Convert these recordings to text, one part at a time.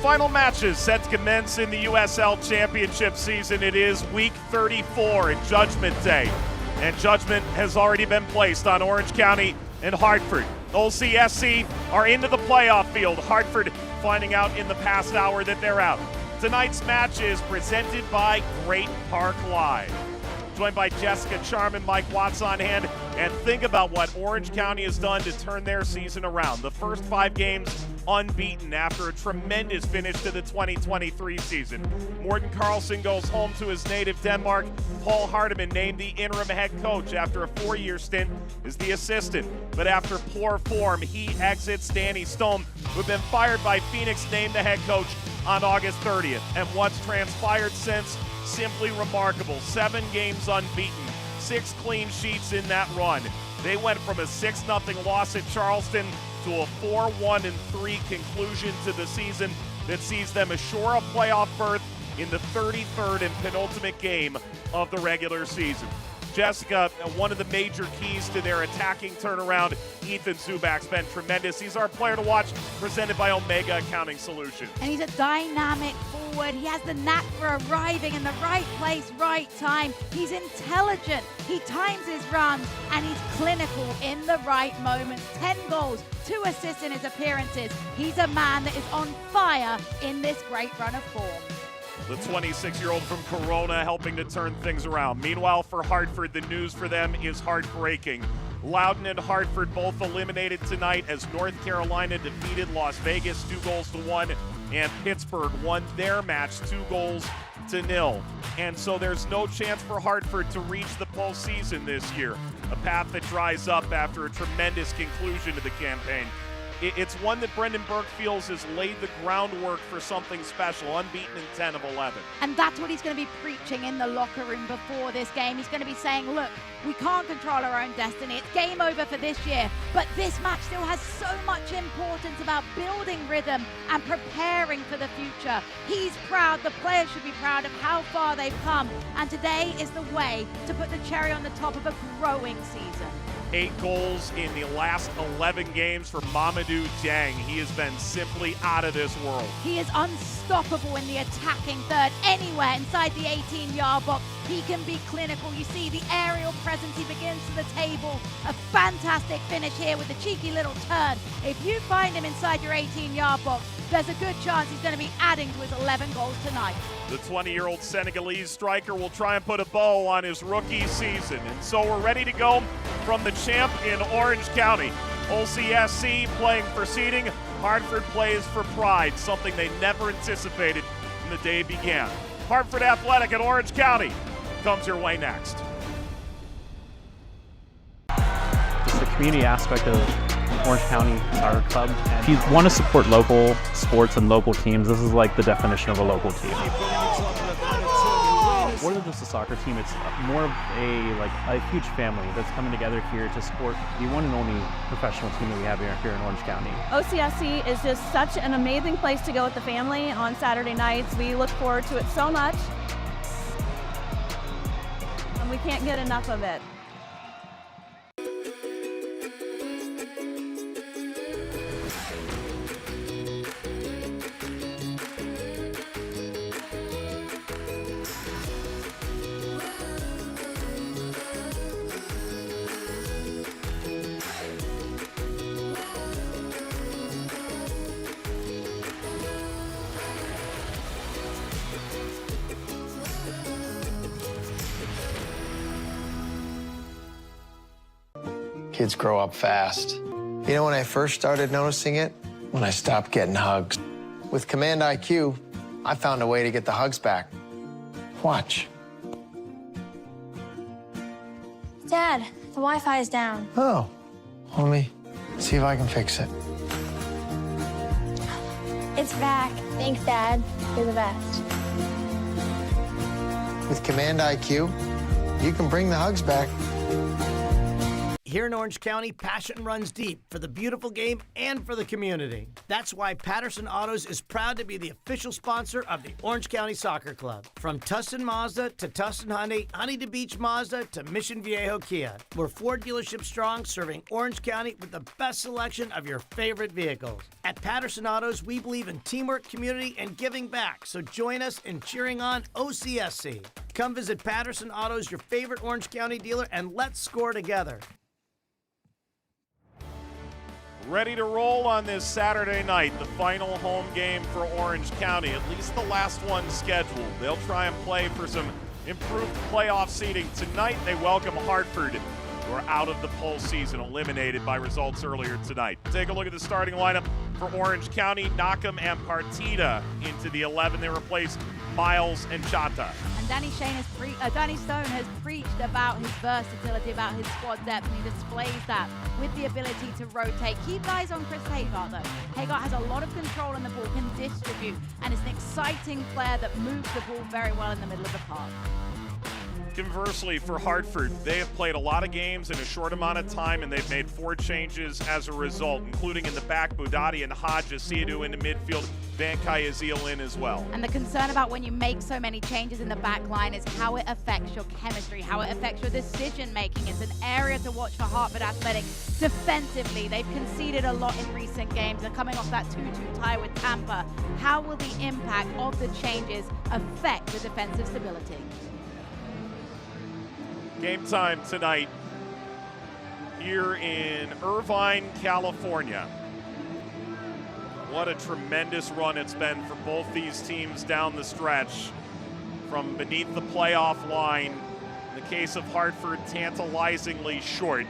final matches set to commence in the USL Championship season. It is week 34 and Judgment Day. And judgment has already been placed on Orange County and Hartford. OCSC are into the playoff field. Hartford finding out in the past hour that they're out. Tonight's match is presented by Great Park Live. Joined by Jessica Charm and Mike Watts on hand. And think about what Orange County has done to turn their season around. The first 5 games unbeaten after a tremendous finish to the 2023 season. Morten Carlson goes home to his native Denmark. Paul Hardeman named the interim head coach after a 4-year stint as the assistant. But after poor form, he exits. Danny Stone, who had been fired by Phoenix, named the head coach on August 30th. And what's transpired since? Simply remarkable. 7 games unbeaten, 6 clean sheets in that run. They went from a 6-0 loss at Charleston to a 4-1-3 conclusion to the season that sees them assure a playoff berth in the 33rd and penultimate game of the regular season. Jessica, one of the major keys to their attacking turnaround, Ethan Zubak's been tremendous. He's our player to watch, presented by Omega Accounting Solutions. And he's a dynamic forward. He has the knack for arriving in the right place, right time. He's intelligent. He times his runs, and he's clinical in the right moments. 10 goals, 2 assists in his appearances. He's a man that is on fire in this great run of form. The 26-year-old from Corona helping to turn things around. Meanwhile, for Hartford, the news for them is heartbreaking. Loudoun and Hartford both eliminated tonight as North Carolina defeated Las Vegas 2-1, and Pittsburgh won their match 2-0. And so there's no chance for Hartford to reach the postseason this year, a path that dries up after a tremendous conclusion to the campaign. It's one that Brendan Burke feels has laid the groundwork for something special, unbeaten in 10 of 11. And that's what he's going to be preaching in the locker room before this game. He's going to be saying, look, we can't control our own destiny. It's game over for this year. But this match still has so much importance about building rhythm and preparing for the future. He's proud. The players should be proud of how far they've come. And today is the way to put the cherry on the top of a growing season. 8 goals in the last 11 games for Mamadou Dieng. He has been simply out of this world. He is unstoppable in the attacking third. Anywhere inside the 18-yard box, he can be clinical. You see the aerial presence. He begins to the table. A fantastic finish here with the cheeky little turn. If you find him inside your 18-yard box, there's a good chance he's going to be adding to his 11 goals tonight. The 20-year-old Senegalese striker will try and put a bow on his rookie season. And so we're ready to go from the champ in Orange County. OCSC playing for seeding. Hartford plays for pride, something they never anticipated when the day began. Hartford Athletic at Orange County comes your way next. Just the community aspect of Orange County Soccer Club. And if you want to support local sports and local teams, this is like the definition of a local team. More than just a soccer team, it's more of a huge family that's coming together here to support the one and only professional team that we have here in Orange County. OCSC is just such an amazing place to go with the family on Saturday nights. We look forward to it so much, and we can't get enough of it. Kids grow up fast. You know when I first started noticing it? When I stopped getting hugs. With Command IQ, I found a way to get the hugs back. Watch. Dad, the Wi-Fi is down. Oh, let me see if I can fix it. It's back. Thanks, Dad. You're the best. With Command IQ, you can bring the hugs back. Here in Orange County, passion runs deep for the beautiful game and for the community. That's why Patterson Autos is proud to be the official sponsor of the Orange County Soccer Club. From Tustin Mazda to Tustin Hyundai, Huntington Beach Mazda to Mission Viejo Kia. We're 4 dealerships strong, serving Orange County with the best selection of your favorite vehicles. At Patterson Autos, we believe in teamwork, community, and giving back. So join us in cheering on OCSC. Come visit Patterson Autos, your favorite Orange County dealer, and let's score together. Ready to roll on this Saturday night, the final home game for Orange County, at least the last one scheduled. They'll try and play for some improved playoff seeding. Tonight, they welcome Hartford, who are out of the postseason, eliminated by results earlier tonight. Take a look at the starting lineup for Orange County. Nakam and Partita into the 11. They replace Miles and Chata. And Danny Stone has preached about his versatility, about his squad depth, and he displays that with the ability to rotate. Keep eyes on Chris Hagart, though. Hagart has a lot of control on the ball, can distribute, and is an exciting player that moves the ball very well in the middle of the park. Conversely, for Hartford, they have played a lot of games in a short amount of time, and they've made 4 changes as a result, including in the back, Budati and Hodge, Asiadu into midfield, Van Kayazil in as well. And the concern about when you make so many changes in the back line is how it affects your chemistry, how it affects your decision-making. It's an area to watch for Hartford Athletic defensively. They've conceded a lot in recent games. They're coming off that 2-2 tie with Tampa. How will the impact of the changes affect the defensive stability? Game time tonight here in Irvine, California. What a tremendous run it's been for both these teams down the stretch from beneath the playoff line. In the case of Hartford, tantalizingly short.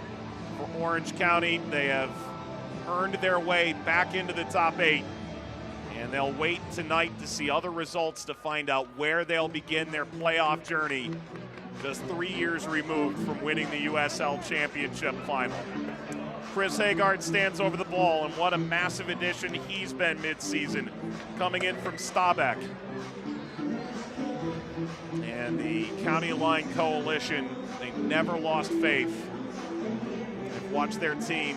For Orange County, they have earned their way back into the top 8. And they'll wait tonight to see other results to find out where they'll begin their playoff journey, just 3 years removed from winning the USL Championship final. Chris Hagart stands over the ball, and what a massive addition he's been midseason, coming in from Staubach. And the County Line Coalition, they never lost faith. They've watched their team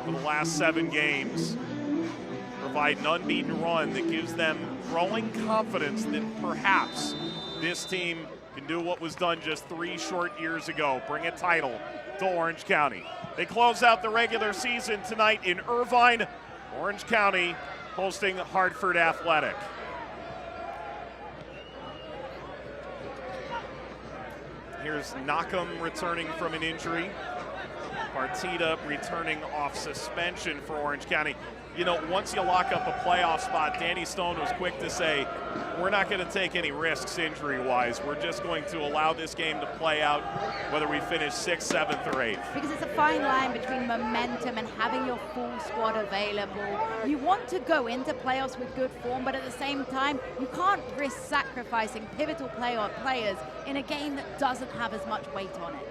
for the last 7 games provide an unbeaten run that gives them growing confidence that perhaps this team can do what was done just 3 short years ago, bring a title to Orange County. They close out the regular season tonight in Irvine. Orange County hosting Hartford Athletic. Here's Nakam returning from an injury. Partita returning off suspension for Orange County. You know, once you lock up a playoff spot, Danny Stone was quick to say, we're not going to take any risks injury-wise. We're just going to allow this game to play out, whether we finish 6th, 7th, or 8th. Because it's a fine line between momentum and having your full squad available. You want to go into playoffs with good form, but at the same time, you can't risk sacrificing pivotal players in a game that doesn't have as much weight on it.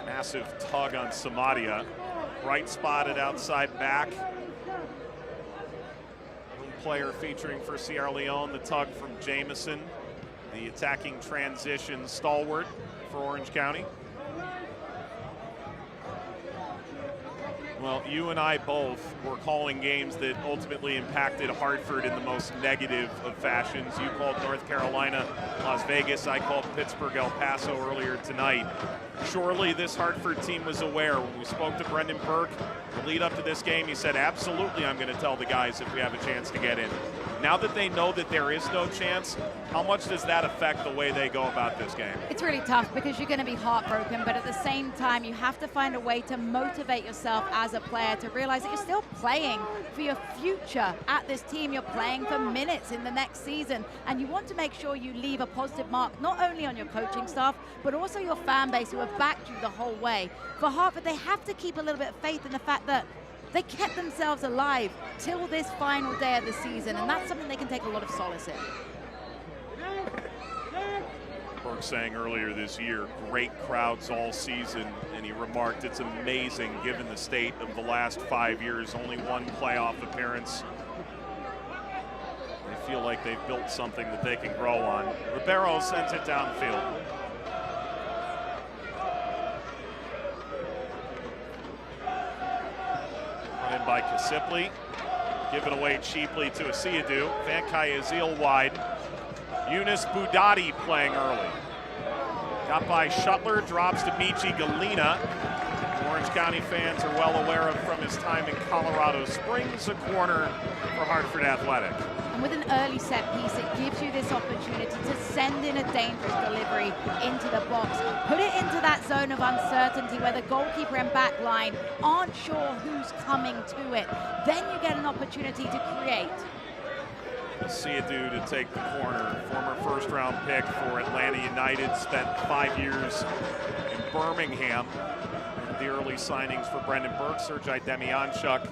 Massive tug on Samadia. Right spotted outside back. Player featuring for Sierra Leone, the tug from Jameson, the attacking transition stalwart for Orange County. Well, you and I both were calling games that ultimately impacted Hartford in the most negative of fashions. You called North Carolina, Las Vegas. I called Pittsburgh, El Paso earlier tonight. Surely this Hartford team was aware. When we spoke to Brendan Burke, the lead up to this game, he said, absolutely, I'm going to tell the guys if we have a chance to get in. Now that they know that there is no chance, how much does that affect the way they go about this game? It's really tough because you're going to be heartbroken, but at the same time, you have to find a way to motivate yourself as a player to realize that you're still playing for your future at this team. You're playing for minutes in the next season, and you want to make sure you leave a positive mark, not only on your coaching staff, but also your fan base who have backed you the whole way. For Hartford, they have to keep a little bit of faith in the fact that they kept themselves alive till this final day of the season, and that's something they can take a lot of solace in. Burke saying earlier this year, great crowds all season, and he remarked it's amazing given the state of the last 5 years, only 1 playoff appearance. They feel like they've built something that they can grow on. Ribeiro sends it downfield. Run in by Kasipli. Given away cheaply to Asiadu. Van Kayazil wide. Yunus Budati playing early. Got by Shuttler, drops to Michi Galina. Orange County fans are well aware of from his time in Colorado Springs, a corner for Hartford Athletic. And with an early set piece, it gives you this opportunity to send in a dangerous delivery into the box. Put it into that zone of uncertainty where the goalkeeper and back line aren't sure who's coming to it. Then you get an opportunity to create. Asiadu to take the corner. Former first-round pick for Atlanta United, spent 5 years in Birmingham. The early signings for Brendan Burke, Sergei Demianchuk.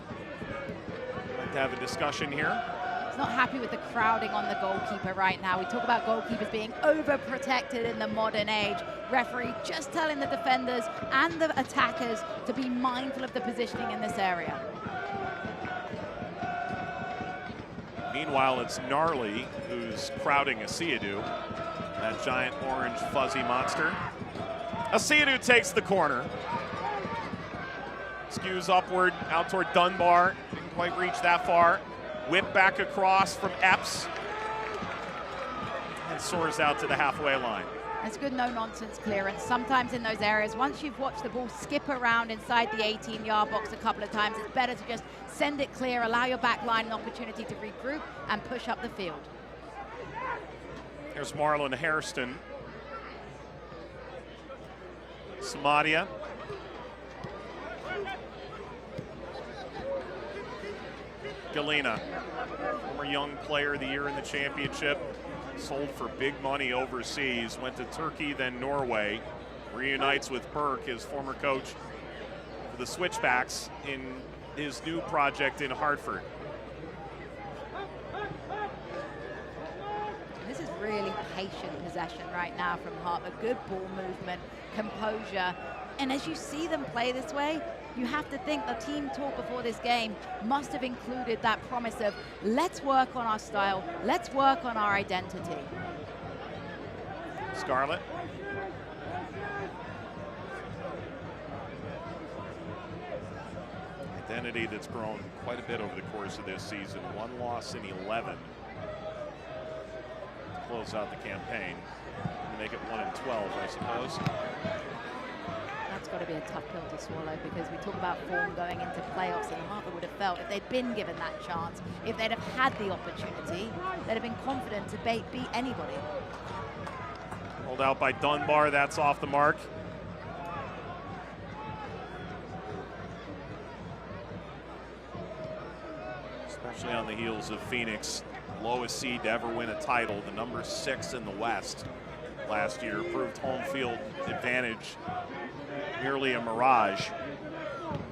Like to have a discussion here. He's not happy with the crowding on the goalkeeper right now. We talk about goalkeepers being overprotected in the modern age. Referee just telling the defenders and the attackers to be mindful of the positioning in this area. Meanwhile, it's Gnarly who's crowding Asiadu, that giant orange fuzzy monster. Asiadu takes the corner. Skews upward, out toward Dunbar. Didn't quite reach that far. Whip back across from Epps. And soars out to the halfway line. That's good no-nonsense clearance. Sometimes in those areas, once you've watched the ball skip around inside the 18-yard box a couple of times, it's better to just send it clear, allow your back line an opportunity to regroup and push up the field. Here's Marlon Hairston. Samadia. Galina, former young player of the year in the championship, sold for big money overseas, went to Turkey, then Norway, reunites with Burke, his former coach for the Switchbacks, in his new project in Hartford. This is really patient possession right now from Hartford. Good ball movement, composure. And as you see them play this way, you have to think the team talk before this game must have included that promise of let's work on our style, let's work on our identity. Scarlett. Identity that's grown quite a bit over the course of this season. 1 loss in 11 to close out the campaign. And make it 1-12, I suppose. That's got to be a tough pill to swallow, because we talk about form going into playoffs, and Hartford would have felt if they'd been given that chance, if they'd have had the opportunity, they'd have been confident to beat anybody. Rolled out by Dunbar, that's off the mark. Especially on the heels of Phoenix, lowest seed to ever win a title, the number 6 in the West last year, proved home field advantage merely a mirage.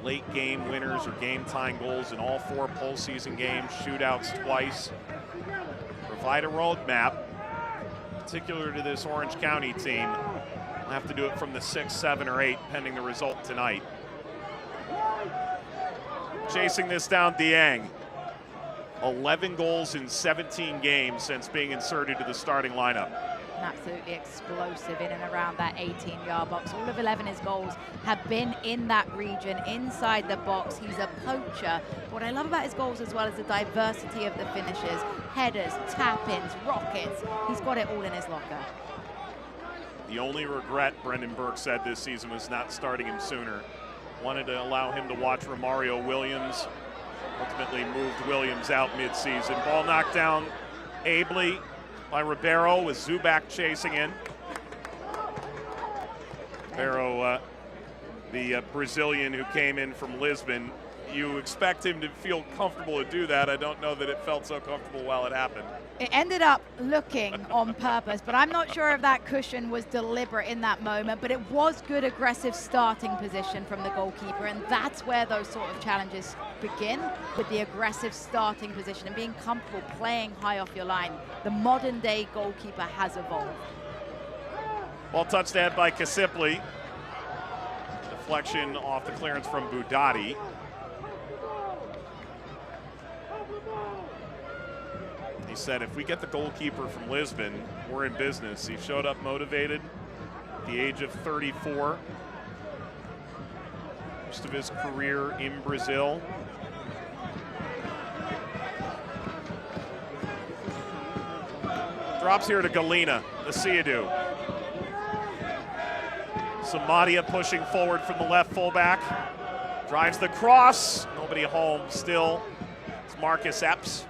Late game winners or game tying goals in all 4 postseason games, shootouts twice. Provide a roadmap, particular to this Orange County team. We'll have to do it from the 6, 7, or 8, pending the result tonight. Chasing this down, Dieng. 11 goals in 17 games since being inserted to the starting lineup. Absolutely explosive in and around that 18-yard box. All of 11 his goals have been in that region, inside the box. He's a poacher. What I love about his goals as well is the diversity of the finishes. Headers, tap-ins, rockets. He's got it all in his locker. The only regret, Brendan Burke said this season, was not starting him sooner. Wanted to allow him to watch Romario Williams. Ultimately moved Williams out mid-season. Ball knocked down ably by Ribeiro, with Zubac chasing in. Ribeiro, the Brazilian who came in from Lisbon. You expect him to feel comfortable to do that. I don't know that it felt so comfortable while it happened. It ended up looking on purpose, but I'm not sure if that cushion was deliberate in that moment, but it was good aggressive starting position from the goalkeeper, and that's where those sort of challenges begin, with the aggressive starting position and being comfortable playing high off your line. The modern day goalkeeper has evolved. Ball touched down by Kasipli. Deflection off the clearance from Budati. He said, if we get the goalkeeper from Lisbon, we're in business. He showed up motivated at the age of 34. Most of his career in Brazil. Drops here to Galina, the Seydou. Samadia pushing forward from the left fullback. Drives the cross. Nobody home still. It's Marcus Epps.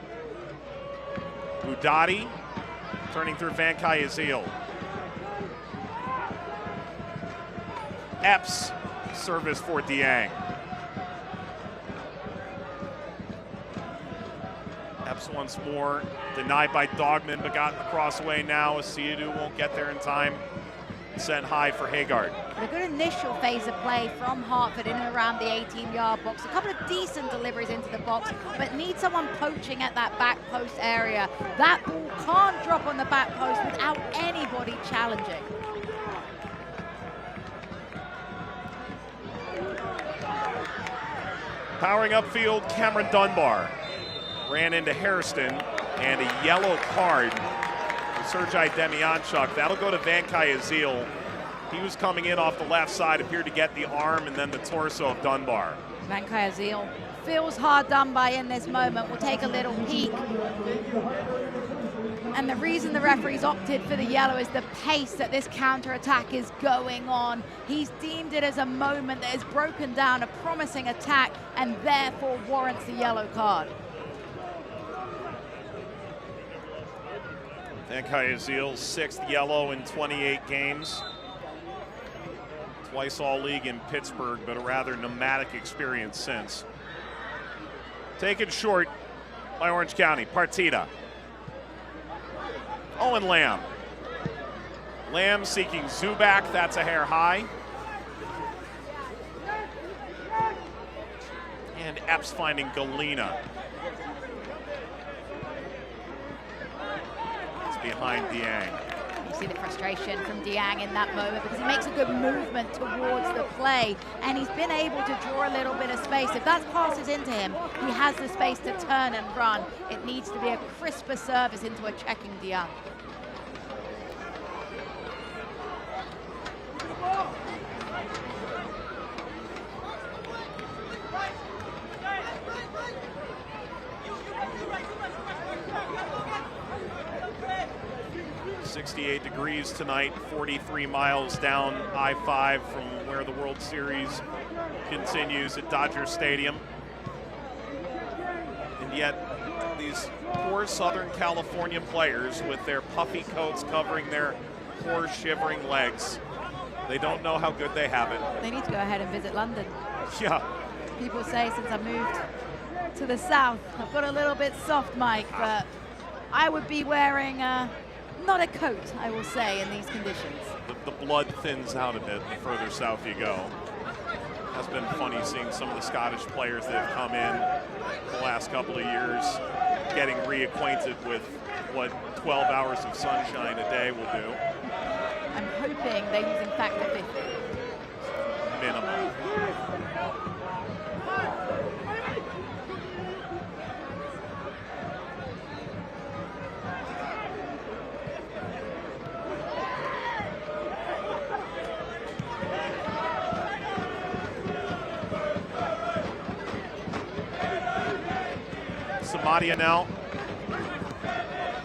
Udati turning through Van Kayazil. Epps, service for Diang. Epps once more, denied by Dogman, but got the cross away now. Seydou won't get there in time. Sent high for Hagard. A good initial phase of play from Hartford in and around the 18-yard box. A couple of decent deliveries into the box, but need someone poaching at that back post area. That ball can't drop on the back post without anybody challenging. Powering upfield, Cameron Dunbar ran into Hairston, and a yellow card for Sergei Demianchuk. That'll go to Van Kayazil. He was coming in off the left side, appeared to get the arm and then the torso of Dunbar. Van Kayazil feels hard done by in this moment. We'll take a little peek. And the reason the referees opted for the yellow is the pace that this counter-attack is going on. He's deemed it as a moment that has broken down a promising attack and therefore warrants the yellow card. Van Kayazil's 6th yellow in 28 games. Twice all-league in Pittsburgh, but a rather nomadic experience since. Taken short by Orange County. Partida. Owen Lamb. Lamb seeking Zuback. That's a hair high. And Epps finding Galina. It's behind Diang. You see the frustration from Diang in that moment because he makes a good movement towards the play and he's been able to draw a little bit of space. If that passes into him, he has the space to turn and run. It needs to be a crisper service into a checking Diang. .68 degrees tonight, 43 miles down I-5 from where the World Series continues at Dodger Stadium. And yet, these poor Southern California players with their puffy coats covering their poor shivering legs, they don't know how good they have it. They need to go ahead and visit London. Yeah. People say since I moved to the south, I've got a little bit soft, Mike, but I would be wearing not a coat, I will say, in these conditions. The blood thins out a bit the further south you go. Has been funny seeing some of the Scottish players that have come in the last couple of years getting reacquainted with what 12 hours of sunshine a day will do. I'm hoping they're using factor 50. Minimum. Samadia now.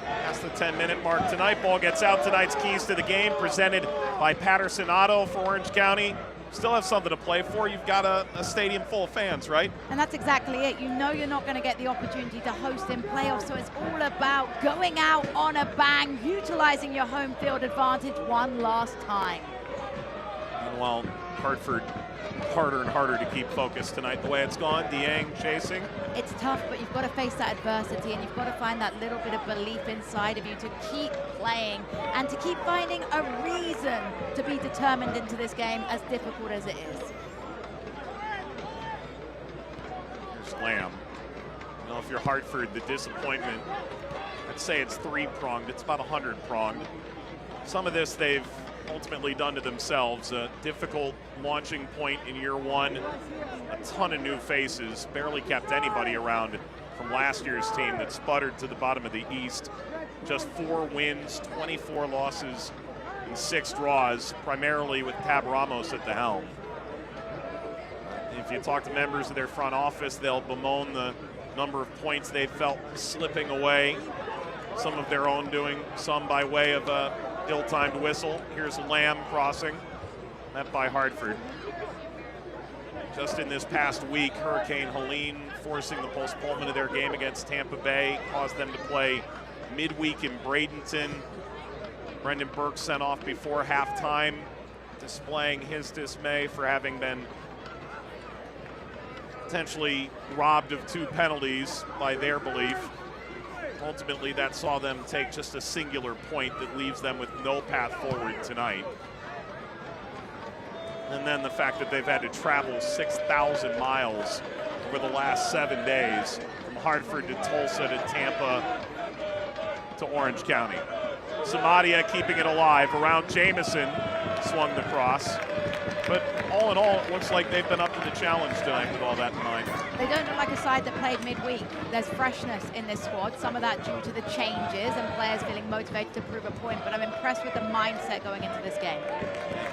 Past the 10-minute mark tonight. Ball gets out. Tonight's keys to the game presented by Patterson Auto for Orange County. Still have something to play for. You've got a stadium full of fans, right? And that's exactly it. You know you're not going to get the opportunity to host in playoffs, so it's all about going out on a bang, utilizing your home field advantage one last time. Meanwhile, Hartford harder and harder to keep focused tonight the way it's gone. Diang chasing. It's tough, but you've got to face that adversity and you've got to find that little bit of belief inside of you to keep playing and to keep finding a reason to be determined into this game, as difficult as it is. Here's Lamb. You know, if you're Hartford, the disappointment, I'd say it's three-pronged. It's about 100-pronged. Some of this they've ultimately done to themselves. A difficult launching point in year one. A ton of new faces. Barely kept anybody around from last year's team that sputtered to the bottom of the East. Just 4 wins, 24 losses, and 6 draws, primarily with Tab Ramos at the helm. If you talk to members of their front office, they'll bemoan the number of points they felt slipping away. Some of their own doing some by way of a ill-timed whistle. Here's Lamb crossing, met by Hartford. Just in this past week, Hurricane Helene forcing the postponement of their game against Tampa Bay caused them to play midweek in Bradenton. Brendan Burke sent off before halftime, displaying his dismay for having been potentially robbed of 2 penalties by their belief. Ultimately, that saw them take just a singular point that leaves them with no path forward tonight. And then the fact that they've had to travel 6,000 miles over the last 7 days from Hartford to Tulsa to Tampa to Orange County. Samadia keeping it alive around Jamison, swung the cross. But all in all, it looks like they've been up to the challenge tonight with all that in mind. They don't look like a side that played midweek. There's freshness in this squad, some of that due to the changes and players feeling motivated to prove a point, but I'm impressed with the mindset going into this game.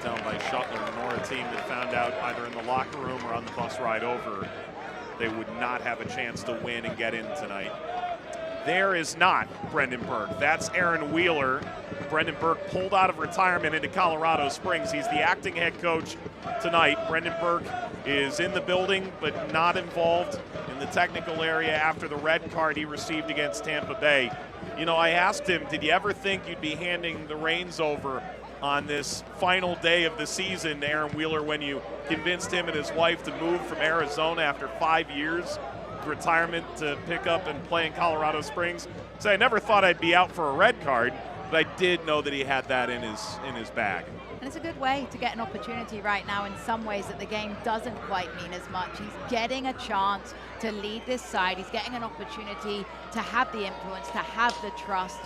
Down by Shuttler, nor a team that found out either in the locker room or on the bus ride over they would not have a chance to win and get in tonight. There is not Brendan Burke. That's Aaron Wheeler. Brendan Burke pulled out of retirement into Colorado Springs. He's the acting head coach tonight. Brendan Burke is in the building but not involved in the technical area after the red card he received against Tampa Bay. You know, I asked him, did you ever think you'd be handing the reins over on this final day of the season, Aaron Wheeler, when you convinced him and his wife to move from Arizona after 5 years retirement to pick up and play in Colorado Springs? So I never thought I'd be out for a red card, but I did know that he had that in his bag. And it's a good way to get an opportunity right now in some ways that the game doesn't quite mean as much. He's getting a chance to lead this side. He's getting an opportunity to have the influence, to have the trust.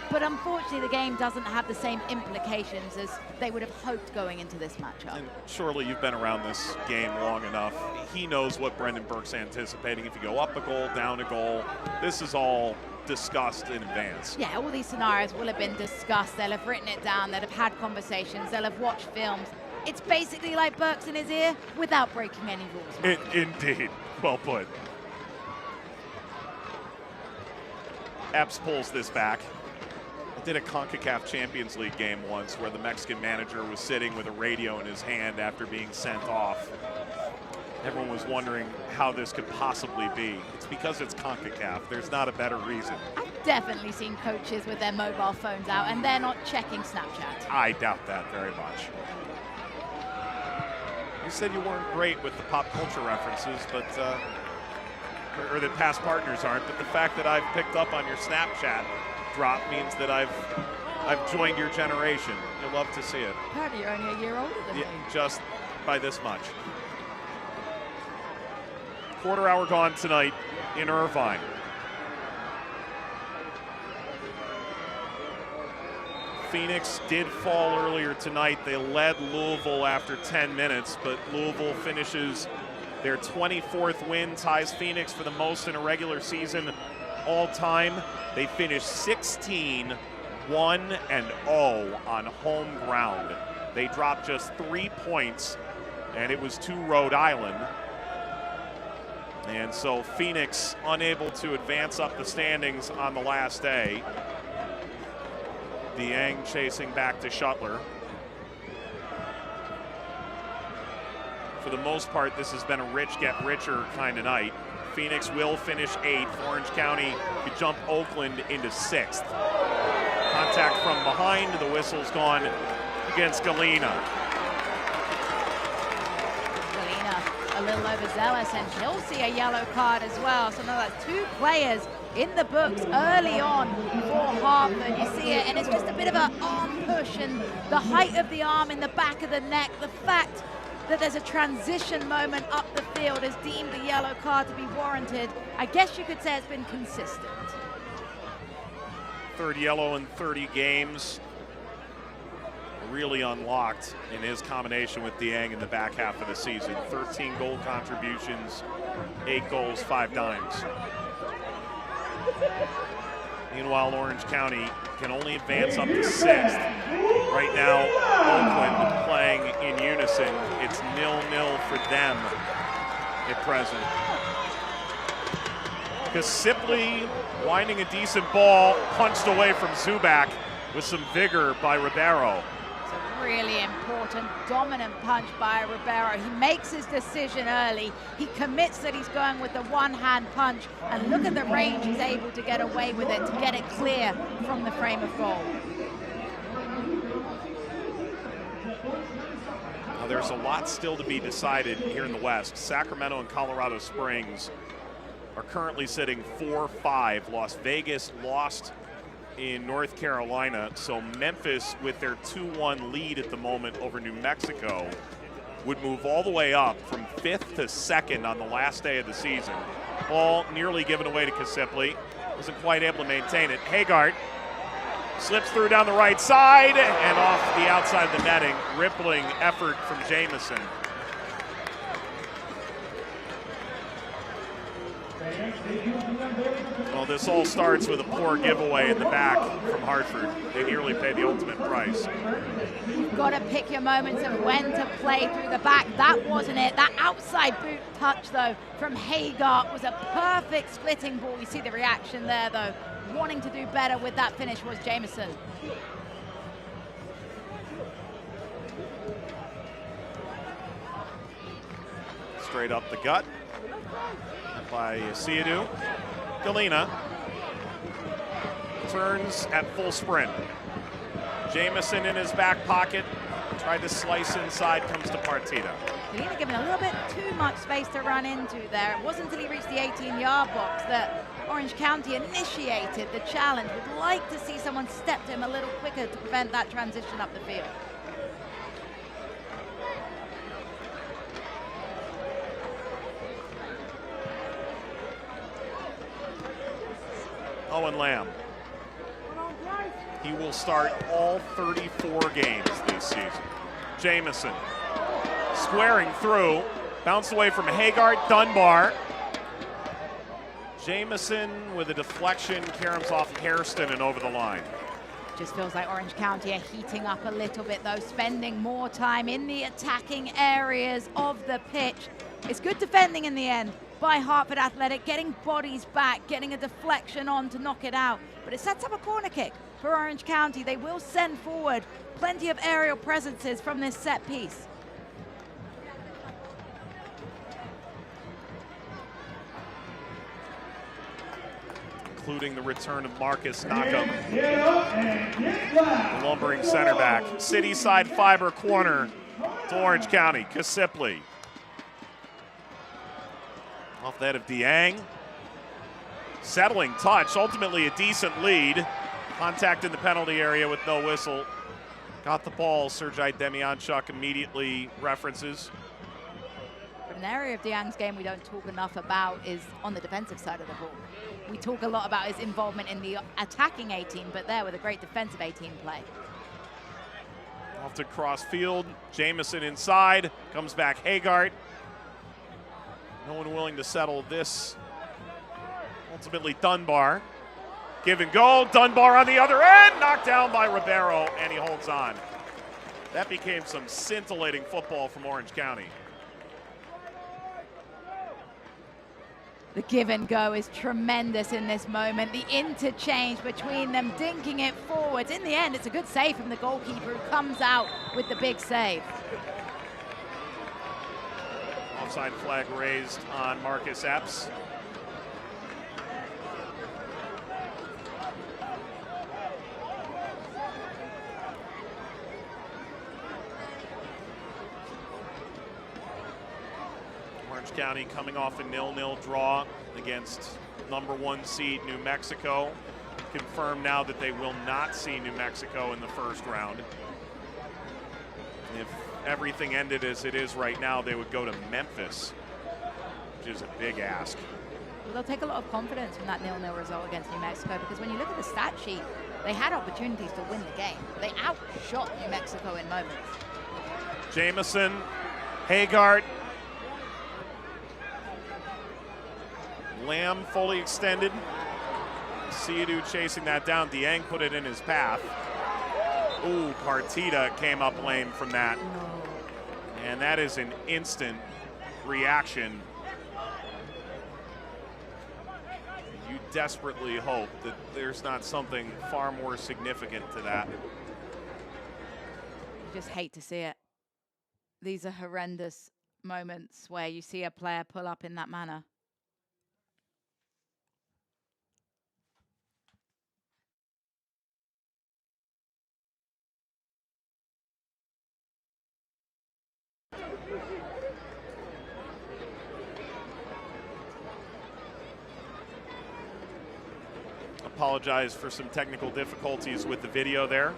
But unfortunately, the game doesn't have the same implications as they would have hoped going into this matchup. And surely you've been around this game long enough. He knows what Brendan Burke's anticipating. If you go up a goal, down a goal, this is all discussed in advance. Yeah, all these scenarios will have been discussed. They'll have written it down. They'll have had conversations. They'll have watched films. It's basically like Burke's in his ear without breaking any rules. Indeed. Well put. Epps pulls this back. I did a CONCACAF Champions League game once where the Mexican manager was sitting with a radio in his hand after being sent off. Everyone was wondering how this could possibly be. It's because it's CONCACAF. There's not a better reason. I've definitely seen coaches with their mobile phones out and they're not checking Snapchat. I doubt that very much. You said you weren't great with the pop culture references, but or that past partners aren't, but the fact that I've picked up on your Snapchat drop means that I've joined your generation. You'll love to see it. Apparently you're only a year older than me. Just by this much. Quarter hour gone tonight in Irvine. Phoenix did fall earlier tonight. They led Louisville after 10 minutes, but Louisville finishes their 24th win, ties Phoenix for the most in a regular season all time. They finished 16-1-0 on home ground. They dropped just 3 points, and it was to Rhode Island. And so Phoenix unable to advance up the standings on the last day. Dieng chasing back to Shuttler. For the most part, this has been a rich get richer kind of night. Phoenix will finish 8th. Orange County could jump Oakland into 6th. Contact from behind. The whistle's gone against Galena. Galena a little overzealous, and he'll see a yellow card as well. So now that's 2 players in the books early on for Hartford. You see it, and it's just a bit of an arm push, and the height of the arm in the back of the neck, the fact that there's a transition moment up the field has deemed the yellow card to be warranted. I guess you could say it's been consistent. 3rd yellow in 30 games. Really unlocked in his combination with Dieng in the back half of the season. 13 goal contributions, 8 goals, 5 dimes. Meanwhile, Orange County can only advance up to 6th. Right now, Oakland playing in unison. It's 0-0 for them at present. Kasipli winding a decent ball, punched away from Zubak with some vigor by Ribeiro. It's a really important, dominant punch by Ribeiro. He makes his decision early. He commits that he's going with the one-hand punch, and look at the range he's able to get away with it, to get it clear from the frame of goal. Now, there's a lot still to be decided here in the West. Sacramento and Colorado Springs are currently sitting 4-5. Las Vegas lost in North Carolina, so Memphis, with their 2-1 lead at the moment over New Mexico, would move all the way up from 5th to 2nd on the last day of the season. Ball nearly given away to Kasipli. Wasn't quite able to maintain it. Hagart slips through down the right side and off the outside of the netting. Rippling effort from Jamison. Well, this all starts with a poor giveaway in the back from Hartford. They nearly paid the ultimate price. You've got to pick your moments of when to play through the back. That wasn't it. That outside boot touch, though, from Hagart was a perfect splitting ball. You see the reaction there, though. Wanting to do better with that finish was Jamison. Straight up the gut by Siadu. Galena turns at full sprint. Jamison in his back pocket, tried to slice inside, comes to Partida. Galena given a little bit too much space to run into there. It wasn't until he reached the 18-yard box that Orange County initiated the challenge. Would like to see someone step to him a little quicker to prevent that transition up the field. Owen Lamb. He will start all 34 games this season. Jamison squaring through, bounced away from Hagart, Dunbar. Jamison with a deflection, caroms off Hairston and over the line. Just feels like Orange County are heating up a little bit, though, spending more time in the attacking areas of the pitch. It's good defending in the end by Hartford Athletic, getting bodies back, getting a deflection on to knock it out. But it sets up a corner kick for Orange County. They will send forward plenty of aerial presences from this set piece. Including the return of Marcus Knockham, the lumbering center back. City side fiber corner to Orange County. Kasipli. Off that of Diang. Settling touch, ultimately a decent lead. Contact in the penalty area with no whistle. Got the ball, Sergei Demianchuk immediately references. An area of Diang's game we don't talk enough about is on the defensive side of the ball. We talk a lot about his involvement in the attacking 18, but there with a great defensive 18 play. Off to cross field, Jamison inside, comes back Hagart. No one willing to settle this. Ultimately Dunbar. Give and go, Dunbar on the other end, knocked down by Ribeiro, and he holds on. That became some scintillating football from Orange County. The give and go is tremendous in this moment. The interchange between them, dinking it forwards. In the end, it's a good save from the goalkeeper who comes out with the big save. Offside flag raised on Marcus Epps. Orange County coming off a 0-0 draw against #1 seed New Mexico. Confirmed now that they will not see New Mexico in the first round. If everything ended as it is right now, they would go to Memphis, which is a big ask. They'll take a lot of confidence from that 0-0 result against New Mexico, because when you look at the stat sheet, they had opportunities to win the game. They outshot New Mexico in moments. Jamison, Hagart, Lamb fully extended. Siadu chasing that down. Dieng put it in his path. Ooh, Partida came up lame from that. And that is an instant reaction. You desperately hope that there's not something far more significant to that. You just hate to see it. These are horrendous moments where you see a player pull up in that manner. Apologize for some technical difficulties with the video there.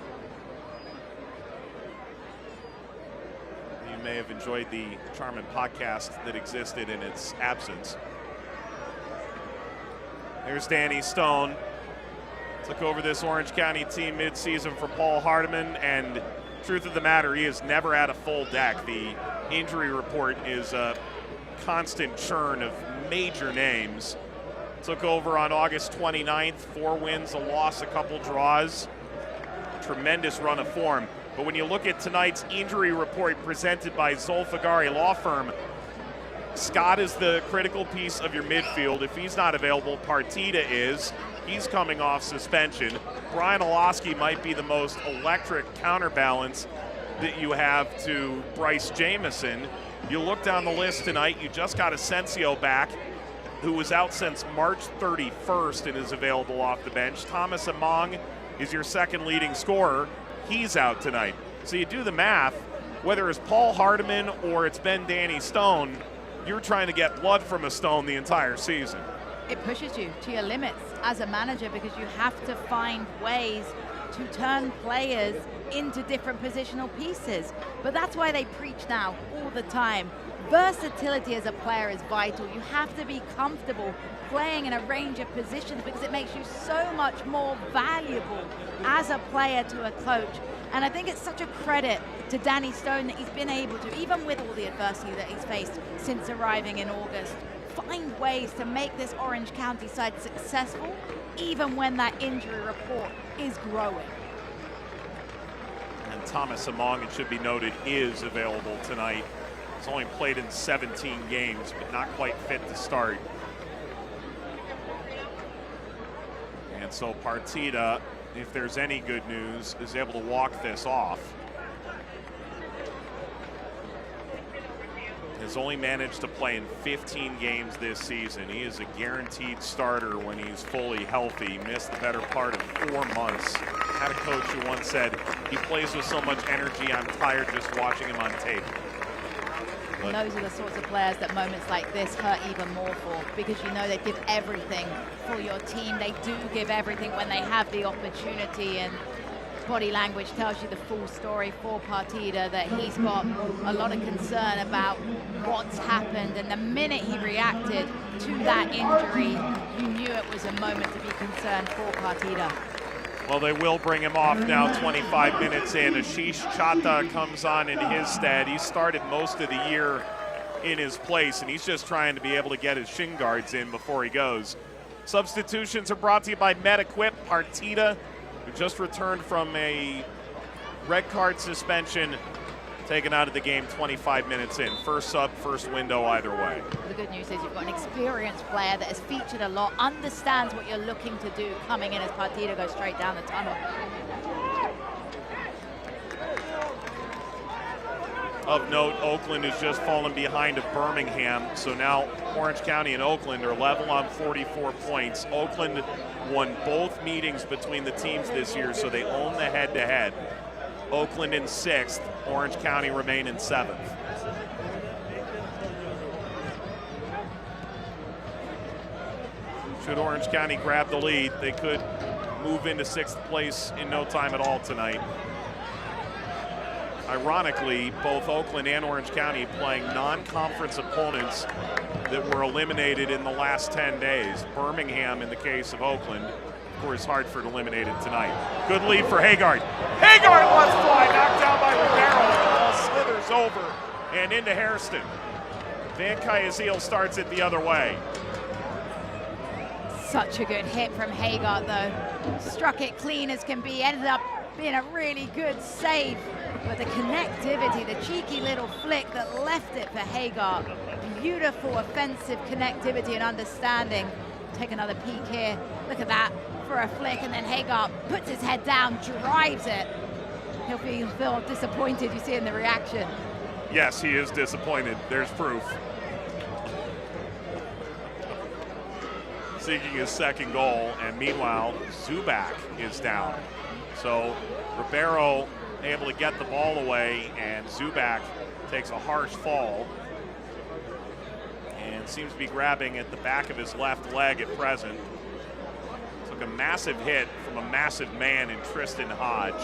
You may have enjoyed the Charmin podcast that existed in its absence. There's Danny Stone. Took over this Orange County team mid-season for Paul Hardiman, and truth of the matter, he has never had a full deck. The injury report is a constant churn of major names. Took over on August 29th, 4 wins, a loss, a couple draws. Tremendous run of form. But when you look at tonight's injury report presented by Zolfagari Law Firm, Scott is the critical piece of your midfield. If he's not available, Partida is. He's coming off suspension. Brian Olowski might be the most electric counterbalance that you have to Bryce Jamieson. You look down the list tonight, you just got Asensio back, who was out since March 31st and is available off the bench. Thomas Among is your second leading scorer. He's out tonight. So you do the math, whether it's Paul Hardiman or it's been Danny Stone, you're trying to get blood from a stone the entire season. It pushes you to your limits as a manager because you have to find ways to turn players into different positional pieces. But that's why they preach now all the time. Versatility as a player is vital. You have to be comfortable playing in a range of positions because it makes you so much more valuable as a player to a coach. And I think it's such a credit to Danny Stone that he's been able to, even with all the adversity that he's faced since arriving in August, find ways to make this Orange County side successful, even when that injury report is growing. And Thomas Among, it should be noted, is available tonight. He's only played in 17 games, but not quite fit to start. And so Partida, if there's any good news, is able to walk this off. Has only managed to play in 15 games this season. He is a guaranteed starter when he's fully healthy. Missed the better part of 4 months. Had a coach who once said, he plays with so much energy, I'm tired just watching him on tape. And those are the sorts of players that moments like this hurt even more for, because you know they give everything for your team. They do give everything when they have the opportunity, and body language tells you the full story for Partida, that he's got a lot of concern about what's happened, and the minute he reacted to that injury, you knew it was a moment to be concerned for Partida. Well, they will bring him off now 25 minutes in. Ashish Chata comes on in his stead. He started most of the year in his place, and he's just trying to be able to get his shin guards in before he goes. Substitutions are brought to you by MedEquip. Partida, who just returned from a red card suspension, taken out of the game 25 minutes in. First sub, first window either way. The good news is you've got an experienced player that has featured a lot, understands what you're looking to do coming in as Partida goes straight down the tunnel. Of note, Oakland has just fallen behind of Birmingham, so now Orange County and Oakland are level on 44 points. Oakland won both meetings between the teams this year, so they own the head-to-head. Oakland in 6th, Orange County remain in 7th. Should Orange County grab the lead, they could move into 6th place in no time at all tonight. Ironically, both Oakland and Orange County playing non-conference opponents that were eliminated in the last 10 days. Birmingham in the case of Oakland. Of course, Hartford eliminated tonight. Good lead for Haggard. Haggard lets fly, knocked down by Rivero. The ball slithers over and into Hairston. Van Kayazeel starts it the other way. Such a good hit from Hagar, though. Struck it clean as can be, ended up being a really good save. But the connectivity, the cheeky little flick that left it for Hagar. Beautiful offensive connectivity and understanding. Take another peek here. Look at that for a flick, and then Hagar puts his head down, drives it. He'll feel disappointed, you see in the reaction. Yes, he is disappointed. There's proof. Seeking his second goal, and meanwhile, Zubak is down. So Ribeiro able to get the ball away, and Zubak takes a harsh fall and seems to be grabbing at the back of his left leg at present. Took a massive hit from a massive man in Tristan Hodge.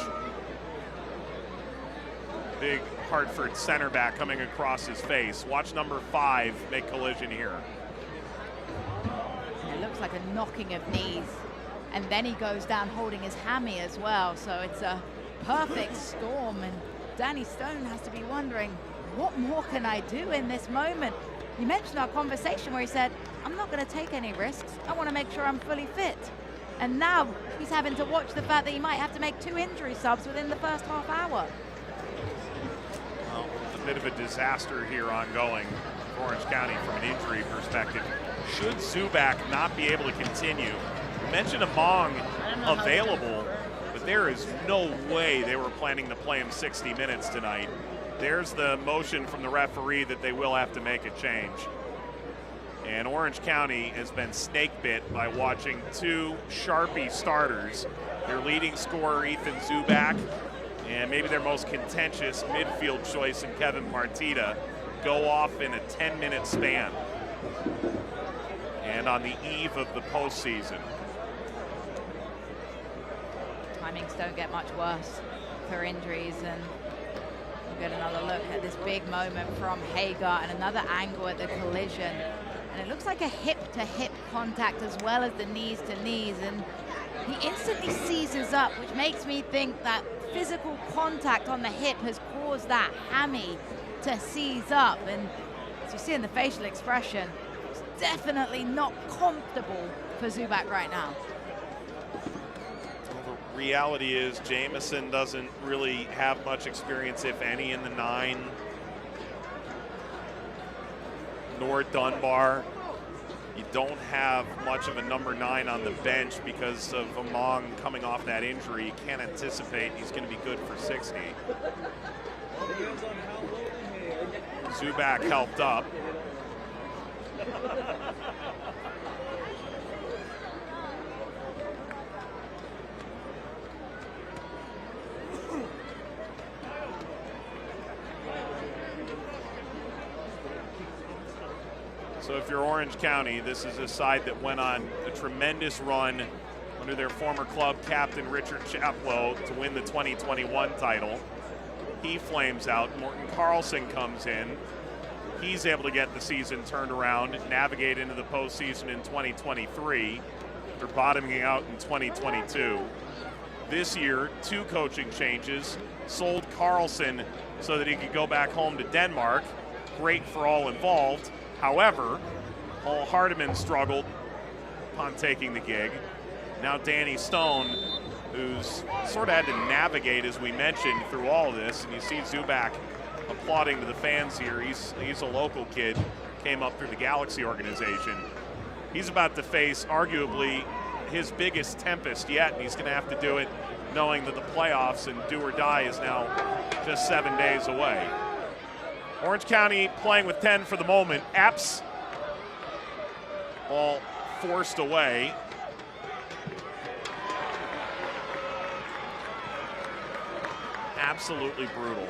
Big Hartford center back coming across his face. Watch number 5 make collision here. It looks like a knocking of knees. And then he goes down holding his hammy as well. So it's a perfect storm. And Danny Stone has to be wondering, what more can I do in this moment? You mentioned our conversation where he said, I'm not going to take any risks. I want to make sure I'm fully fit. And now he's having to watch the fact that he might have to make 2 injury subs within the first half hour. Well, it's a bit of a disaster here ongoing for Orange County from an injury perspective. Should Zubak not be able to continue? You mentioned Among available, but there is no way they were planning to play him 60 minutes tonight. There's the motion from the referee that they will have to make a change. And Orange County has been snake bit by watching 2 Sharpie starters, their leading scorer Ethan Zubak, and maybe their most contentious midfield choice in Kevin Partita, go off in a 10-minute span. And on the eve of the postseason. Timings don't get much worse for injuries, and we'll get another look at this big moment from Hagar and another angle at the collision. And it looks like a hip-to-hip contact as well as the knees-to-knees, and he instantly seizes up, which makes me think that physical contact on the hip has caused that hammy to seize up. And as you see in the facial expression, it's definitely not comfortable for Zubak right now. Well, the reality is Jamison doesn't really have much experience, if any, in the 9. Nor Dunbar. You don't have much of a number 9 on the bench because of Among coming off that injury. You can't anticipate he's going to be good for 60. Zubak helped up. So if you're Orange County, this is a side that went on a tremendous run under their former club captain Richard Chaplow to win the 2021 title. He flames out. Morton Carlson comes in. He's able to get the season turned around, navigate into the postseason in 2023. They're bottoming out in 2022. This year, 2 coaching changes. Sold Carlson so that he could go back home to Denmark. Great for all involved. However, Paul Hardiman struggled upon taking the gig. Now Danny Stone, who's sort of had to navigate, as we mentioned, through all of this. And you see Zubak applauding to the fans here. He's a local kid, came up through the Galaxy organization. He's about to face arguably his biggest tempest yet, and he's going to have to do it knowing that the playoffs and do or die is now just 7 days away. Orange County playing with 10 for the moment. Epps, ball forced away. Absolutely brutal.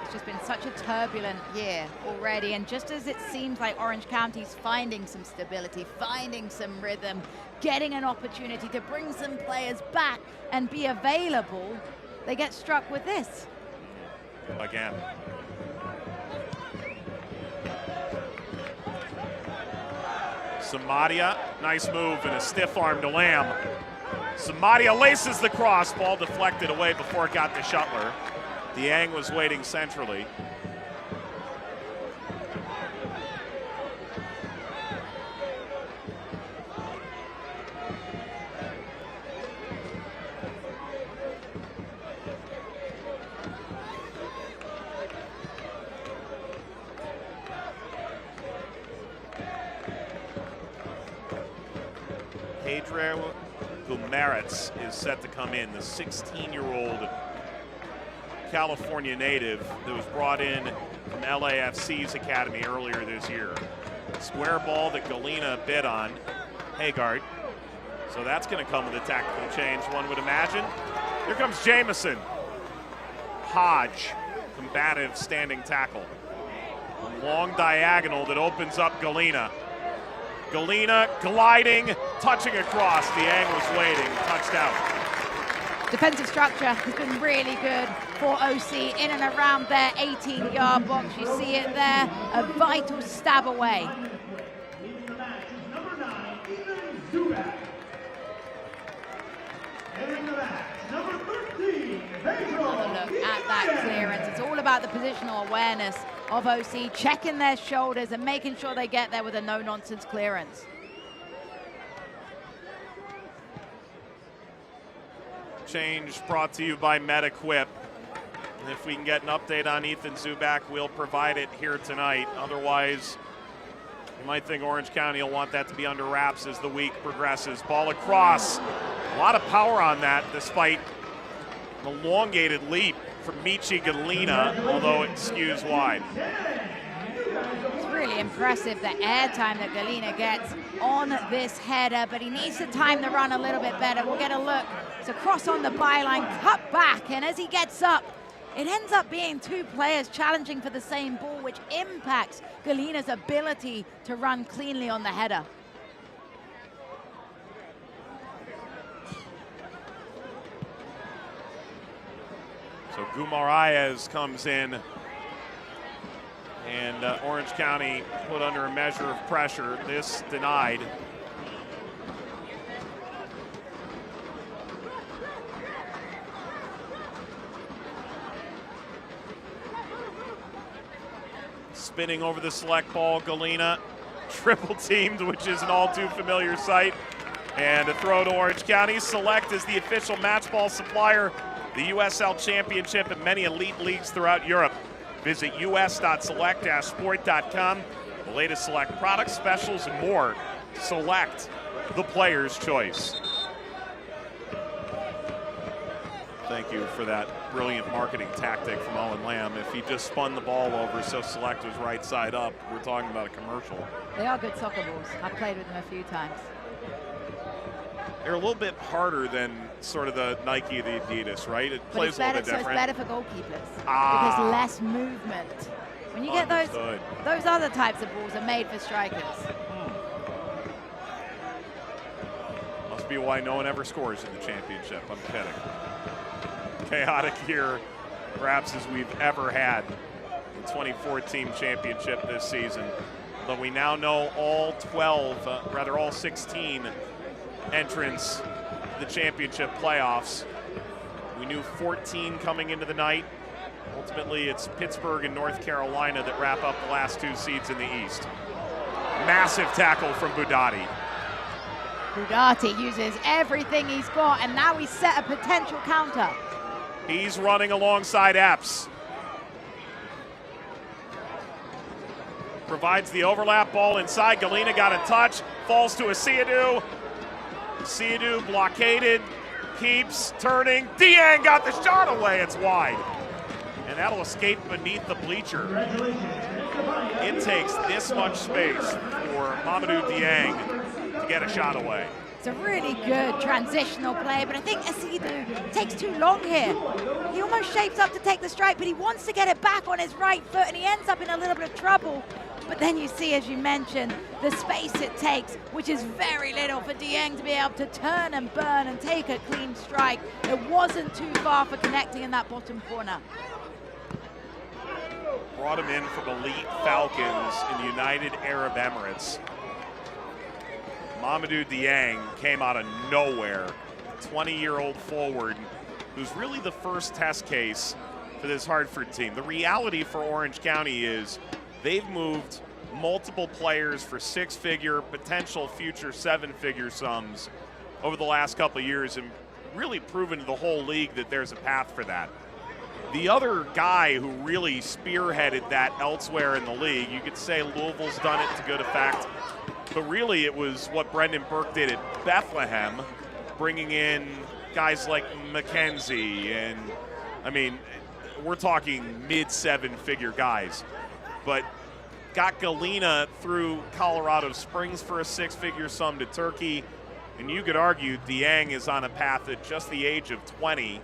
It's just been such a turbulent year already, and just as it seems like Orange County's finding some stability, finding some rhythm, getting an opportunity to bring some players back and be available, they get struck with this. Again. Samadia, nice move and a stiff arm to Lamb. Samadia laces the cross, ball deflected away before it got to Shuttler. Dieng was waiting centrally. Pedro Gumaretz is set to come in, the 16-year-old California native that was brought in from LAFC's academy earlier this year. Square ball that Galena bid on. Haggard. So that's going to come with a tactical change, one would imagine. Here comes Jamison. Hodge, combative standing tackle. Long diagonal that opens up Galena. Galena gliding, touching across. Dieng was waiting, touched out. Defensive structure has been really good for OC in and around their 18-yard box. You see it there, a vital stab away. Another look at that clearance. It's all about the positional awareness of OC, checking their shoulders and making sure they get there with a no-nonsense clearance. Change brought to you by MetaQuip. And if we can get an update on Ethan Zubak, we'll provide it here tonight. Otherwise, you might think Orange County will want that to be under wraps as the week progresses. Ball across. A lot of power on that, despite an elongated leap from Michi Galena, although it skews wide. It's really impressive the airtime that Galena gets on this header, but he needs to time the run a little bit better. We'll get a look. It's a cross on the byline, cut back, and as he gets up, it ends up being two players challenging for the same ball, which impacts Galena's ability to run cleanly on the header. So Guimaraes comes in, and Orange County put under a measure of pressure. This denied. Spinning over the select ball, Galena triple teamed, which is an all too familiar sight. And a throw to Orange County. Select is the official match ball supplier, the USL Championship and many elite leagues throughout Europe. Visit us.select-sport.com. The latest Select products, specials, and more. Select, the player's choice. Thank you for that brilliant marketing tactic from Owen Lamb. If he just spun the ball over so Select was right side up, we're talking about a commercial. They are good soccer balls. I've played with them a few times. They're a little bit harder than sort of the Nike or the Adidas, right? It plays a little bit different. So it's better for goalkeepers because less movement. When you get those other types of balls are made for strikers. Must be why no one ever scores in the championship. I'm kidding. Chaotic year, perhaps as we've ever had the 2014 championship this season. But we now know all 16 entrants to the championship playoffs. We knew 14 coming into the night. Ultimately, it's Pittsburgh and North Carolina that wrap up the last two seeds in the East. Massive tackle from Budati. Budati uses everything he's got, and now he's set a potential counter. He's running alongside Epps. Provides the overlap ball inside. Galena got a touch. Falls to Asiadu. Asiadu blockaded. Keeps turning. Dieng got the shot away. It's wide. And that'll escape beneath the bleacher. It takes this much space for Mamadou Dieng to get a shot away. It's a really good transitional play, but I think Asiadu takes too long here. He almost shapes up to take the strike, but he wants to get it back on his right foot, and he ends up in a little bit of trouble. But then you see, as you mentioned, the space it takes, which is very little for Dieng to be able to turn and burn and take a clean strike. It wasn't too far for connecting in that bottom corner. Brought him in from Elite Falcons in the United Arab Emirates. Mamadou Dieng came out of nowhere. 20-year-old forward who's really the first test case for this Hartford team. The reality for Orange County is they've moved multiple players for six-figure, potential future seven-figure sums over the last couple of years and really proven to the whole league that there's a path for that. The other guy who really spearheaded that elsewhere in the league, you could say Louisville's done it to good effect. But really, it was what Brendan Burke did at Bethlehem, bringing in guys like McKenzie, and I mean, we're talking mid-7-figure guys, but got Galena through Colorado Springs for a 6-figure sum to Turkey, and you could argue Dieng is on a path at just the age of 20,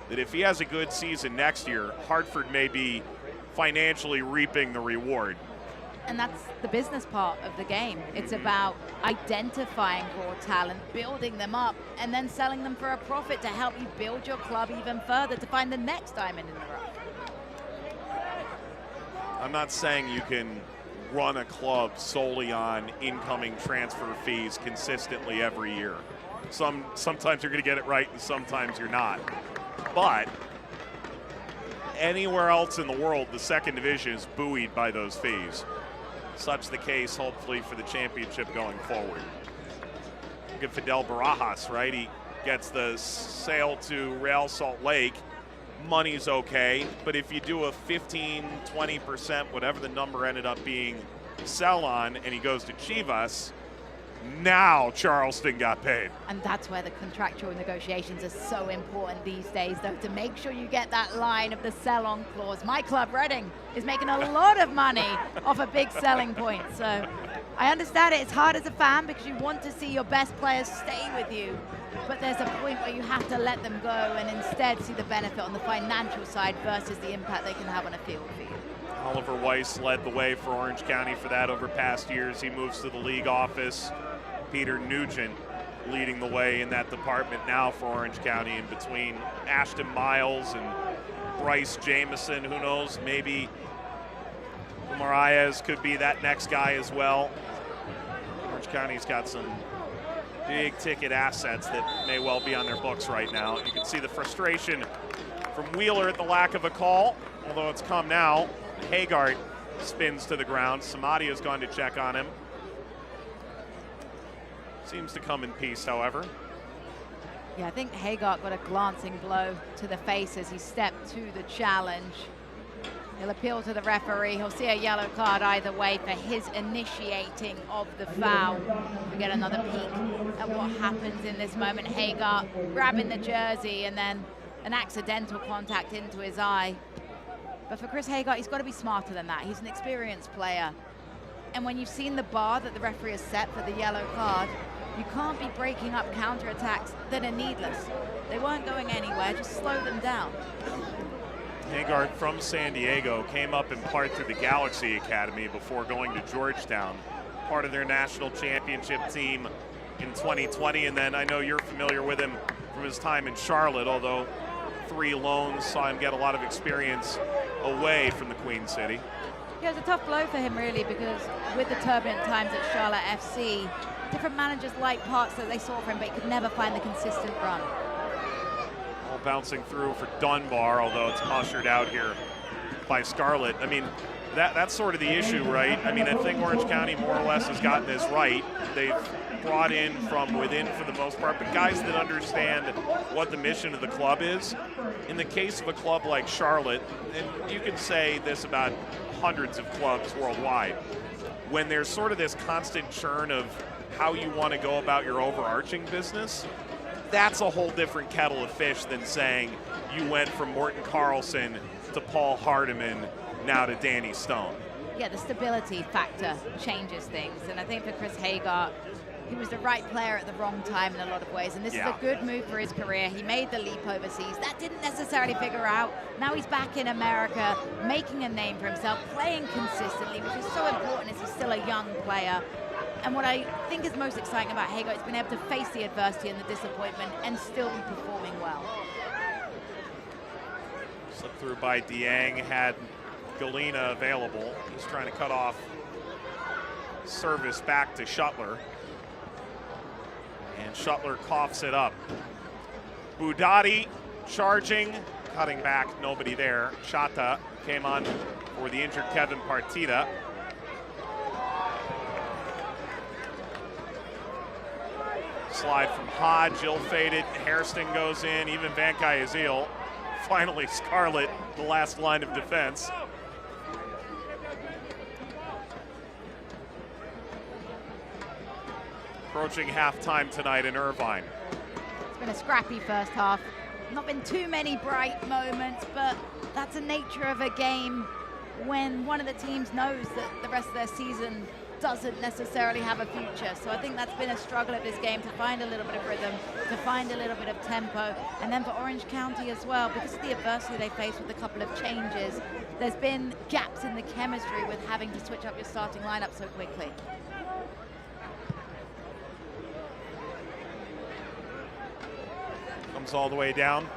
that if he has a good season next year, Hartford may be financially reaping the reward. And that's the business part of the game. It's about identifying raw talent, building them up, and then selling them for a profit to help you build your club even further to find the next diamond in the rough. I'm not saying you can run a club solely on incoming transfer fees consistently every year. Sometimes you're going to get it right and sometimes you're not. But anywhere else in the world, the second division is buoyed by those fees. Such the case, hopefully, for the championship going forward. Look at Fidel Barajas, right? He gets the sale to Real Salt Lake. Money's okay, but if you do a 15, 20%, whatever the number ended up being, sell on, and he goes to Chivas, now Charleston got paid. And that's where the contractual negotiations are so important these days, though, to make sure you get that line of the sell-on clause. My club, Reading, is making a lot of money off a big selling point. So I understand it. It's hard as a fan because you want to see your best players stay with you. But there's a point where you have to let them go and instead see the benefit on the financial side versus the impact they can have on a field for you. Oliver Weiss led the way for Orange County for that over past years. He moves to the league office. Peter Nugent leading the way in that department now for Orange County, in between Ashton Miles and Bryce Jameson. Who knows, maybe Marias could be that next guy as well. Orange County's got some big ticket assets that may well be on their books right now. You can see the frustration from Wheeler at the lack of a call, although it's come now. Hagart spins to the ground. Samadi has gone to check on him. Seems to come in peace, however. Yeah, I think Hagart got a glancing blow to the face as he stepped to the challenge. He'll appeal to the referee. He'll see a yellow card either way for his initiating of the foul. We get another peek at what happens in this moment. Hagart grabbing the jersey and then an accidental contact into his eye. But for Chris Hagart, he's got to be smarter than that. He's an experienced player. And when you've seen the bar that the referee has set for the yellow card, you can't be breaking up counterattacks that are needless. They weren't going anywhere, just slow them down. Hagart from San Diego came up in part through the Galaxy Academy before going to Georgetown, part of their national championship team in 2020. And then I know you're familiar with him from his time in Charlotte, although 3 loans saw him get a lot of experience away from the Queen City. Yeah, it was a tough blow for him, really, because with the turbulent times at Charlotte FC, different managers liked parts that they saw from him, but he could never find the consistent run. All bouncing through for Dunbar, although it's ushered out here by Scarlett. I mean, that's sort of the issue, right? I mean, I think Orange County more or less has gotten this right. They've brought in from within for the most part, but guys that understand what the mission of the club is. In the case of a club like Charlotte, and you can say this about hundreds of clubs worldwide, when there's sort of this constant churn of how you want to go about your overarching business, that's a whole different kettle of fish than saying you went from Morton Carlson to Paul Hardiman, now to Danny Stone. Yeah, the stability factor changes things, and I think for Chris Hagart, he was the right player at the wrong time in a lot of ways, and this is a good move for his career. He made the leap overseas. That didn't necessarily figure out. Now he's back in America, making a name for himself, playing consistently, which is so important as he's still a young player. And what I think is most exciting about Hagart is being able to face the adversity and the disappointment and still be performing well. Slipped through by Dieng, had Galena available. He's trying to cut off service back to Shuttler. And Shuttler coughs it up. Budati charging, cutting back, nobody there. Chata came on for the injured Kevin Partita. Slide from Hodge, ill-fated. Hairston goes in, even Van Kayazil. Finally, Scarlett, the last line of defense. Approaching halftime tonight in Irvine. It's been a scrappy first half. Not been too many bright moments, but that's the nature of a game when one of the teams knows that the rest of their season doesn't necessarily have a future. So I think that's been a struggle of this game, to find a little bit of rhythm, to find a little bit of tempo. And then for Orange County as well, because of the adversity they faced with a couple of changes, there's been gaps in the chemistry with having to switch up your starting lineup so quickly. Comes all the way down.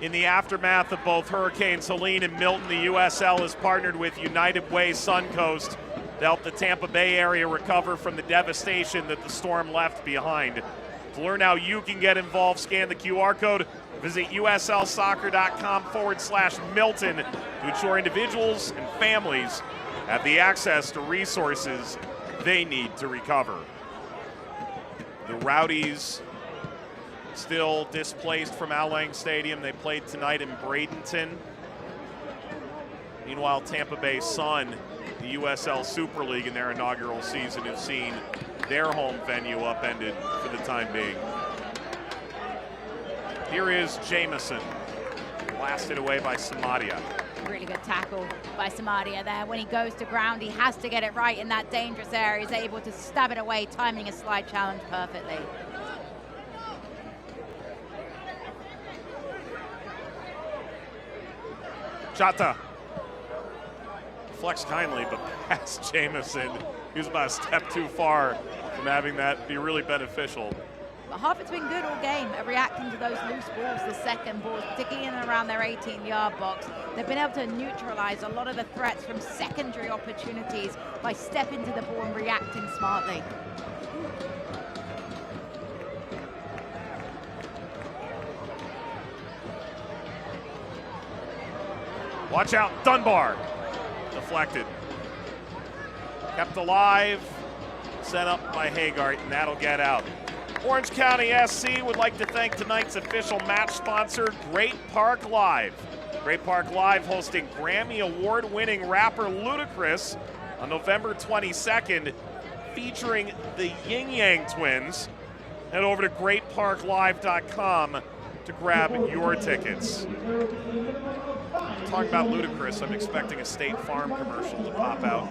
In the aftermath of both Hurricanes Helene and Milton, the USL has partnered with United Way Suncoast to help the Tampa Bay area recover from the devastation that the storm left behind. To learn how you can get involved, scan the QR code, visit uslsoccer.com/Milton to ensure individuals and families have the access to resources they need to recover. The Rowdies still displaced from Al Lang Stadium. They played tonight in Bradenton. Meanwhile, Tampa Bay Sun, the USL Super League in their inaugural season, have seen their home venue upended for the time being. Here is Jamison, blasted away by Samadia. Really good tackle by Samadia there. When he goes to ground, he has to get it right in that dangerous area. He's able to stab it away, timing a slide challenge perfectly. Chata flex kindly, but past Jamison. He was about a step too far from having that be really beneficial. But Hartford's been good all game at reacting to those loose balls, the second balls, particularly in and around their 18-yard box. They've been able to neutralize a lot of the threats from secondary opportunities by stepping to the ball and reacting smartly. Watch out, Dunbar. Deflected. Kept alive, set up by Hagart, and that'll get out. Orange County SC would like to thank tonight's official match sponsor, Great Park Live. Great Park Live hosting Grammy Award-winning rapper Ludacris on November 22nd, featuring the Yin Yang Twins. Head over to greatparklive.com to grab your tickets. Talking about Ludacris, I'm expecting a State Farm commercial to pop out.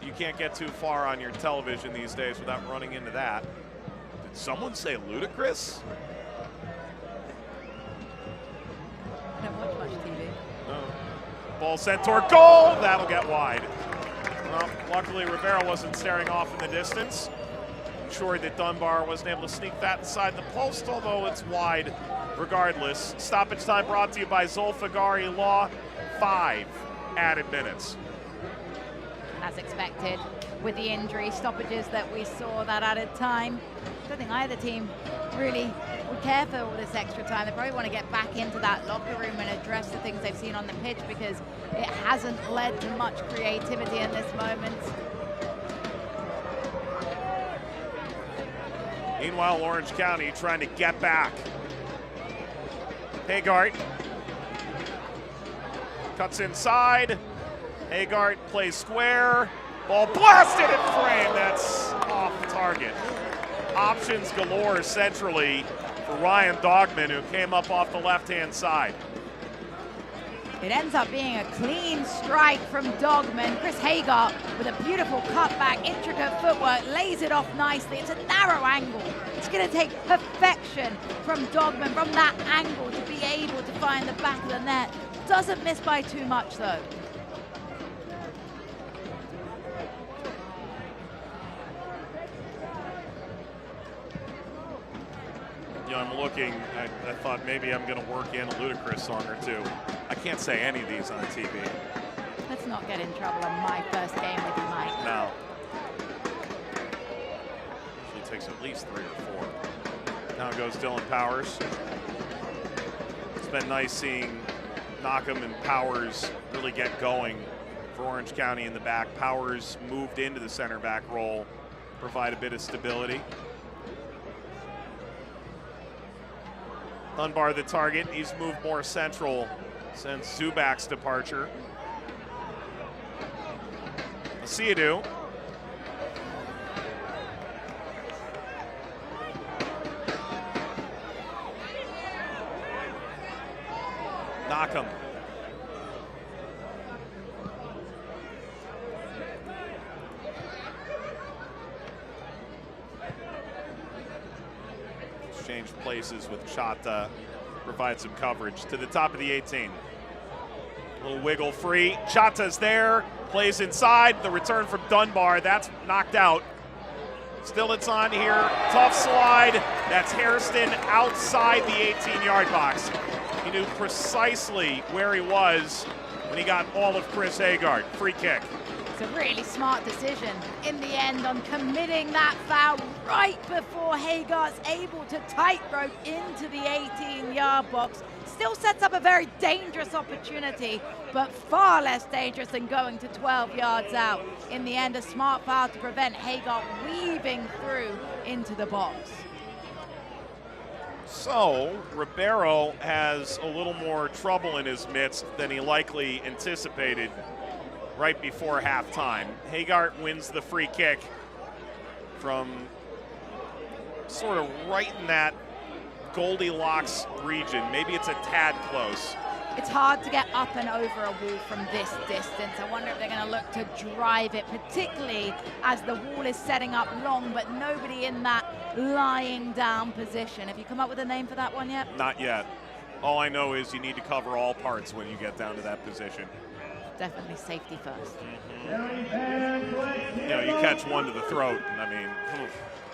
You can't get too far on your television these days without running into that. Did someone say Ludacris? I don't watch much TV. No. Ball sent toward goal. That'll get wide. Well, luckily Rivera wasn't staring off in the distance. Ensured that Dunbar wasn't able to sneak that inside the post, although it's wide regardless. Stoppage time brought to you by Zolfagari Law. 5 added minutes. As expected, with the injury stoppages that we saw, that added time. I don't think either team really would care for all this extra time. They probably want to get back into that locker room and address the things they've seen on the pitch, because it hasn't led to much creativity in this moment. Meanwhile, Orange County trying to get back. Hagart cuts inside. Hagart plays square. Ball blasted in frame. That's off target. Options galore centrally for Ryan Dogman, who came up off the left-hand side. It ends up being a clean strike from Dogman. Chris Hagart with a beautiful cutback, intricate footwork, lays it off nicely. It's a narrow angle. It's going to take perfection from Dogman from that angle to be able to find the back of the net. Doesn't miss by too much though. I'm looking, I thought maybe I'm going to work in a Ludacris song or two. I can't say any of these on TV. Let's not get in trouble on my first game with you, Mike. No. Usually takes at least 3 or 4. Now goes Dylan Powers. It's been nice seeing Knockham and Powers really get going for Orange County in the back. Powers moved into the center back role, provide a bit of stability. Dunbar the target. He's moved more central since Zubak's departure. Asiadu. Knockham. Exchange places with Chata, provide some coverage to the top of the 18. A little wiggle free. Chata's there, plays inside. The return from Dunbar, that's knocked out. Still it's on here. Tough slide. That's Hairston outside the 18-yard box. He knew precisely where he was when he got all of Chris Hagard. Free kick. It's a really smart decision in the end on committing that foul right before Hagard's able to tightrope into the 18-yard box. Still sets up a very dangerous opportunity, but far less dangerous than going to 12 yards out. In the end, a smart foul to prevent Hagard weaving through into the box. So, Ribeiro has a little more trouble in his midst than he likely anticipated right before halftime. Hagard wins the free kick from sort of right in that Goldilocks region. Maybe it's a tad close. It's hard to get up and over a wall from this distance. I wonder if they're going to look to drive it, particularly as the wall is setting up long, but nobody in that lying down position. Have you come up with a name for that one yet? Not yet. All I know is you need to cover all parts when you get down to that position. Definitely safety first. You know, you catch one to the throat, and I mean,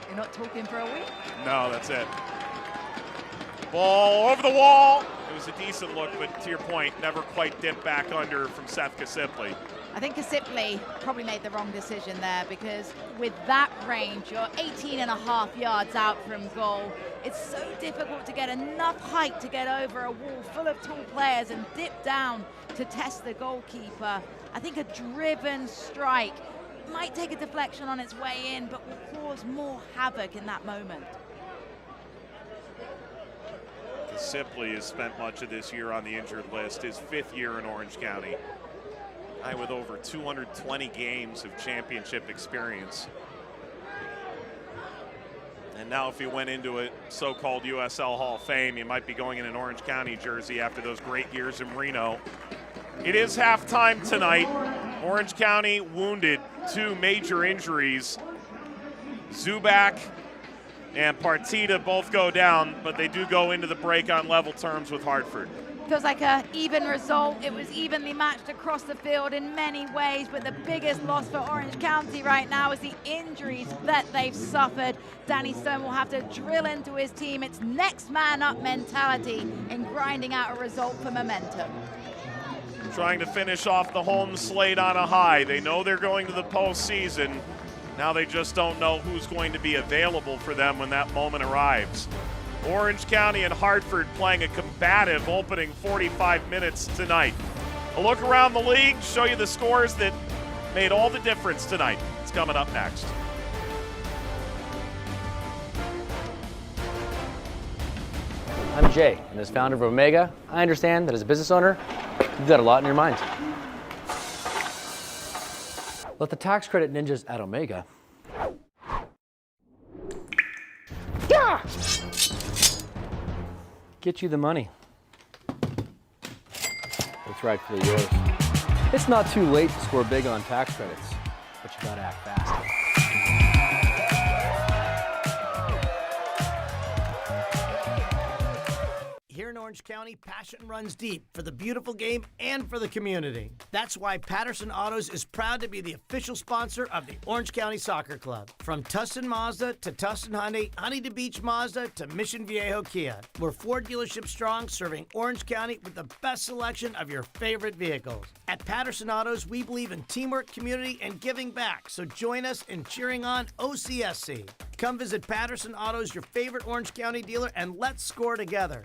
You're not talking for a week? no, that's it. Ball over the wall. It was a decent look, but to your point, never quite dipped back under from Seth Kasipli. I think Kasipli probably made the wrong decision there, because with that range, you're 18.5 yards out from goal. It's so difficult to get enough height to get over a wall full of tall players and dip down to test the goalkeeper. I think a driven strike might take a deflection on its way in, but will cause more havoc in that moment. Sipley has spent much of this year on the injured list, his 5th year in Orange County. Guy with over 220 games of championship experience. And now if he went into a so-called USL Hall of Fame, he might be going in an Orange County jersey after those great years in Reno. It is halftime tonight. Orange County wounded, 2 major injuries. Zubak and Partita both go down, but they do go into the break on level terms with Hartford. Feels like an even result. It was evenly matched across the field in many ways, but the biggest loss for Orange County right now is the injuries that they've suffered. Danny Stone will have to drill into his team its next man up mentality in grinding out a result for momentum. Trying to finish off the home slate on a high. They know they're going to the postseason. Now they just don't know who's going to be available for them when that moment arrives. Orange County and Hartford playing a combative opening 45 minutes tonight. A look around the league, show you the scores that made all the difference tonight. It's coming up next. I'm Jay, and as founder of Omega, I understand that as a business owner, you've got a lot in your mind. Let the tax credit ninjas at Omega get you the money. That's rightfully yours. It's not too late to score big on tax credits, but you gotta act fast. Here in Orange County, passion runs deep for the beautiful game and for the community. That's why Patterson Autos is proud to be the official sponsor of the Orange County Soccer Club. From Tustin Mazda to Tustin Hyundai, Huntington Beach Mazda to Mission Viejo Kia. We're 4 dealerships strong, serving Orange County with the best selection of your favorite vehicles. At Patterson Autos, we believe in teamwork, community, and giving back, so join us in cheering on OCSC. Come visit Patterson Autos, your favorite Orange County dealer, and let's score together.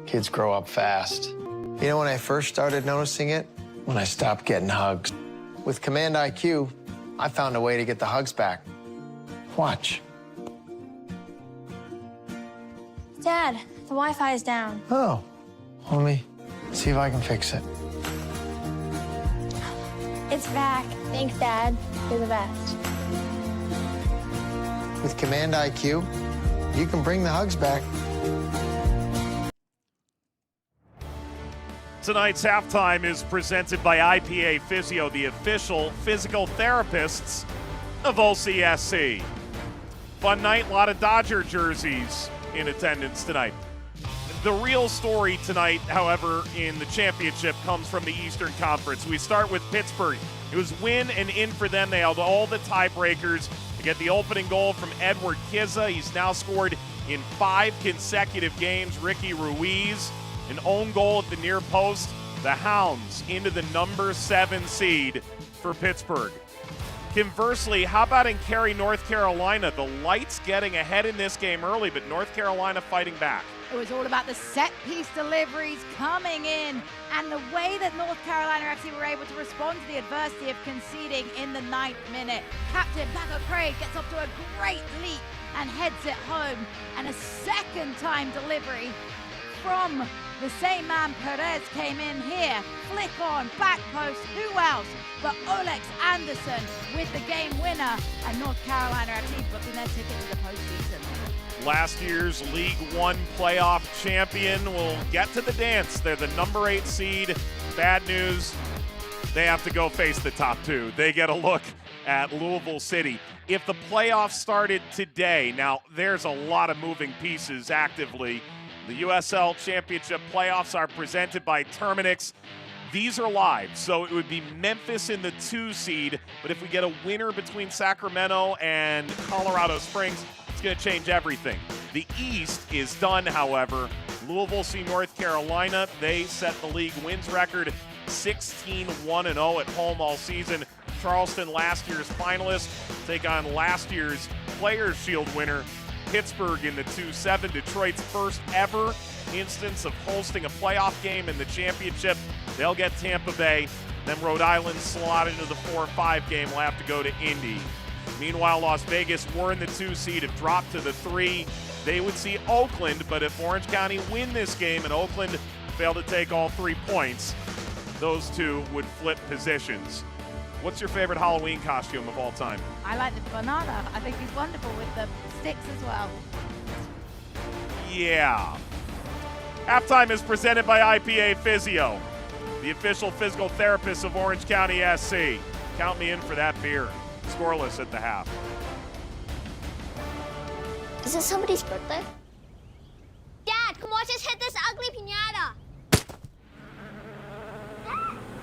Kids grow up fast. You You know when I first started noticing it? When I stopped getting hugs. With Command IQ, I found a way to get the hugs back. Watch. Dad, the Wi-Fi is down. Oh, let me see if I can fix it. It's back. Thanks, Dad. You're the best. With Command IQ, you can bring the hugs back. Tonight's halftime is presented by IPA Physio, the official physical therapists of OCSC. Fun night, a lot of Dodger jerseys in attendance tonight. The real story tonight, however, in the championship comes from the Eastern Conference. We start with Pittsburgh. It was win and in for them. They held all the tiebreakers to get the opening goal from Edward Kizza. He's now scored in 5 consecutive games. Ricky Ruiz, an own goal at the near post. The Hounds into the number 7 seed for Pittsburgh. Conversely, how about in Cary, North Carolina? The Lights getting ahead in this game early, but North Carolina fighting back. It was all about the set-piece deliveries coming in and the way that North Carolina FC were able to respond to the adversity of conceding in the 9th minute. Captain Paco Craig gets off to a great leap and heads it home. And a second-time delivery from the same man, Perez, came in here. Flick on, back post, who else but Olex Anderson with the game winner. And North Carolina FC booking their ticket to the postseason. Last year's League One playoff champion will get to the dance. They're the number 8 seed. Bad news, they have to go face the top 2. They get a look at Louisville City. If the playoffs started today, now there's a lot of moving pieces actively. The USL Championship playoffs are presented by Terminix. These are live, so it would be Memphis in the 2 seed, but if we get a winner between Sacramento and Colorado Springs, it's going to change everything. The East is done, however. Louisville see North Carolina. They set the league wins record, 16-1-0 at home all season. Charleston, last year's finalist, take on last year's Players' Shield winner, Pittsburgh in the 2-7. Detroit's first ever instance of hosting a playoff game in the championship. They'll get Tampa Bay. Then Rhode Island slot into the 4-5 game. Will have to go to Indy. Meanwhile, Las Vegas were in the 2 seed, have dropped to the 3. They would see Oakland, but if Orange County win this game and Oakland fail to take all 3 points, those two would flip positions. What's your favorite Halloween costume of all time? I like the banana. I think he's wonderful with the sticks as well. Yeah. Halftime is presented by IPA Physio, the official physical therapist of Orange County SC. Count me in for that beer. Scoreless at the half. Is this somebody's birthday? Dad, come watch us hit this ugly piñata.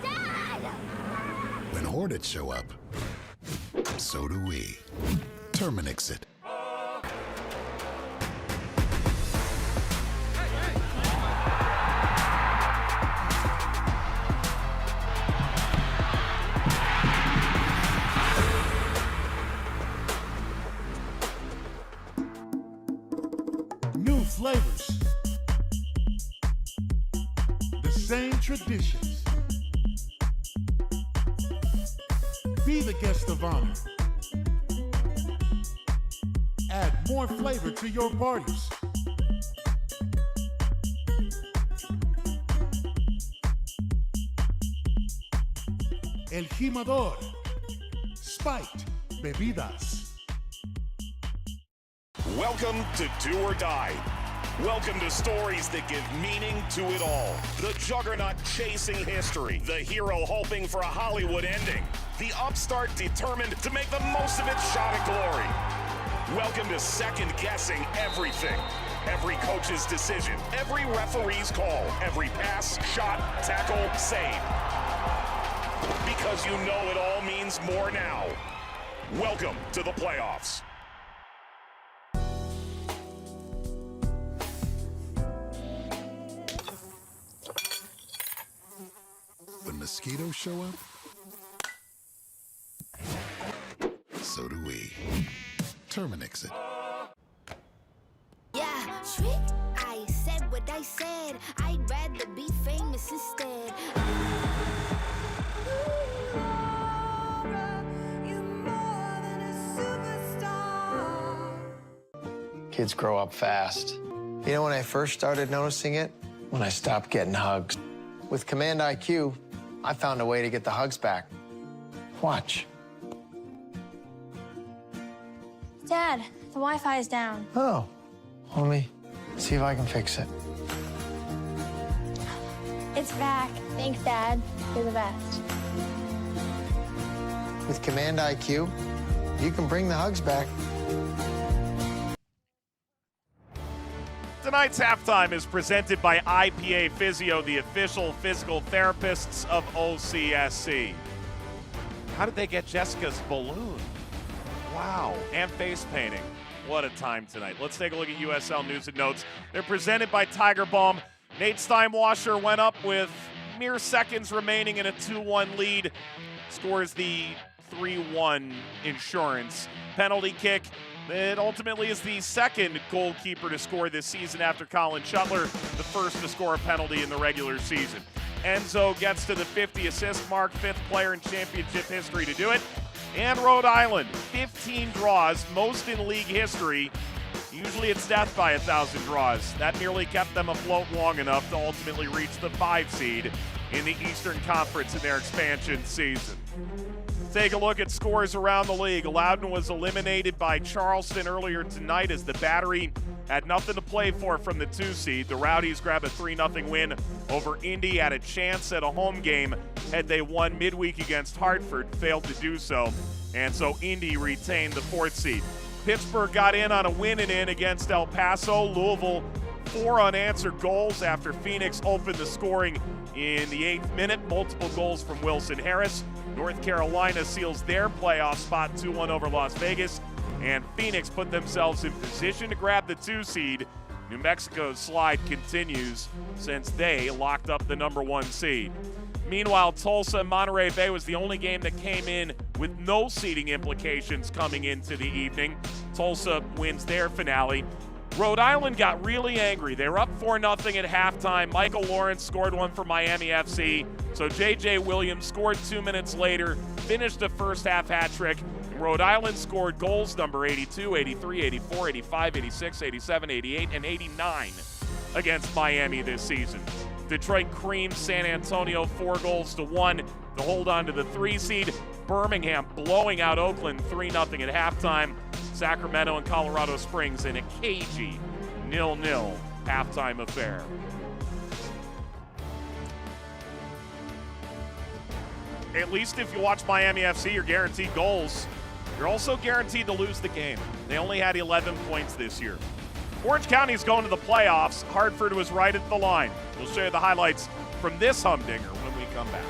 Dad! When Hornets show up, so do we. Terminix it. New flavors, the same traditions. Be the guest of honor. Add more flavor to your parties. El Jimador, spiked bebidas. Welcome to Do or Die. Welcome to stories that give meaning to it all. The juggernaut chasing history. The hero hoping for a Hollywood ending. The upstart determined to make the most of its shot at glory. Welcome to second guessing everything. Every coach's decision. Every referee's call. Every pass, shot, tackle, save. Because you know it all means more now. Welcome to the playoffs. When mosquitoes show up, so do we. Terminix it. Yeah, trick. I said what what they said. I'd rather be famous instead. Kids grow up fast. You know when I first started noticing it? When I stopped getting hugs. With Command IQ, I found a way to get the hugs back. Watch. Dad, the Wi-Fi is down. Oh, let me see if I can fix it. It's back. Thanks, Dad. You're the best. With Command IQ, you can bring the hugs back. Tonight's halftime is presented by IPA Physio, the official physical therapists of OCSC. How did they get Jessica's balloon? Wow, and face painting. What a time tonight. Let's take a look at USL News and Notes. They're presented by Tiger Balm. Nate Steinwasser went up with mere seconds remaining in a 2-1 lead. Scores the 3-1 insurance. Penalty kick. It ultimately is the second goalkeeper to score this season after Colin Shuttler, the first to score a penalty in the regular season. Enzo gets to the 50 assist mark, 5th player in championship history to do it. And Rhode Island, 15 draws, most in league history. Usually it's death by 1,000 draws. That merely kept them afloat long enough to ultimately reach the 5 seed in the Eastern Conference in their expansion season. Take a look at scores around the league. Loudon was eliminated by Charleston earlier tonight as the Battery had nothing to play for from the 2 seed. The Rowdies grab a 3-0 win over Indy, had a chance at a home game had they won midweek against Hartford, failed to do so, and so Indy retained the 4th seed. Pittsburgh got in on a win-and-in against El Paso. Louisville, 4 unanswered goals after Phoenix opened the scoring in the 8th minute. Multiple goals from Wilson Harris. North Carolina seals their playoff spot 2-1 over Las Vegas, and Phoenix put themselves in position to grab the 2 seed. New Mexico's slide continues since they locked up the number 1 seed. Meanwhile, Tulsa and Monterey Bay was the only game that came in with no seeding implications coming into the evening. Tulsa wins their finale. Rhode Island got really angry. They were up 4-0 at halftime. Michael Lawrence scored one for Miami FC. So J.J. Williams scored 2 minutes later, finished the first half hat trick. Rhode Island scored goals number 82, 83, 84, 85, 86, 87, 88, and 89 against Miami this season. Detroit creamed San Antonio 4-1 to hold on to the 3 seed. Birmingham blowing out Oakland 3-0 at halftime. Sacramento and Colorado Springs in a cagey 0-0 halftime affair. At least if you watch Miami FC, you're guaranteed goals. You're also guaranteed to lose the game. They only had 11 points this year. Orange County's going to the playoffs. Hartford was right at the line. We'll show you the highlights from this humdinger when we come back.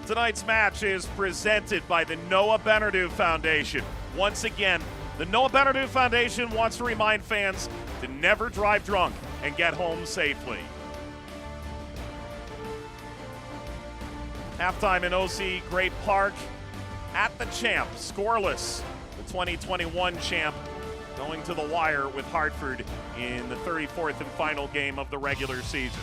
Tonight's match is presented by the Noah Benardou Foundation. Once again, the Noah Benardou Foundation wants to remind fans to never drive drunk and get home safely. Halftime in OC Great Park at the champ, scoreless. The 2021 champ going to the wire with Hartford in the 34th and final game of the regular season.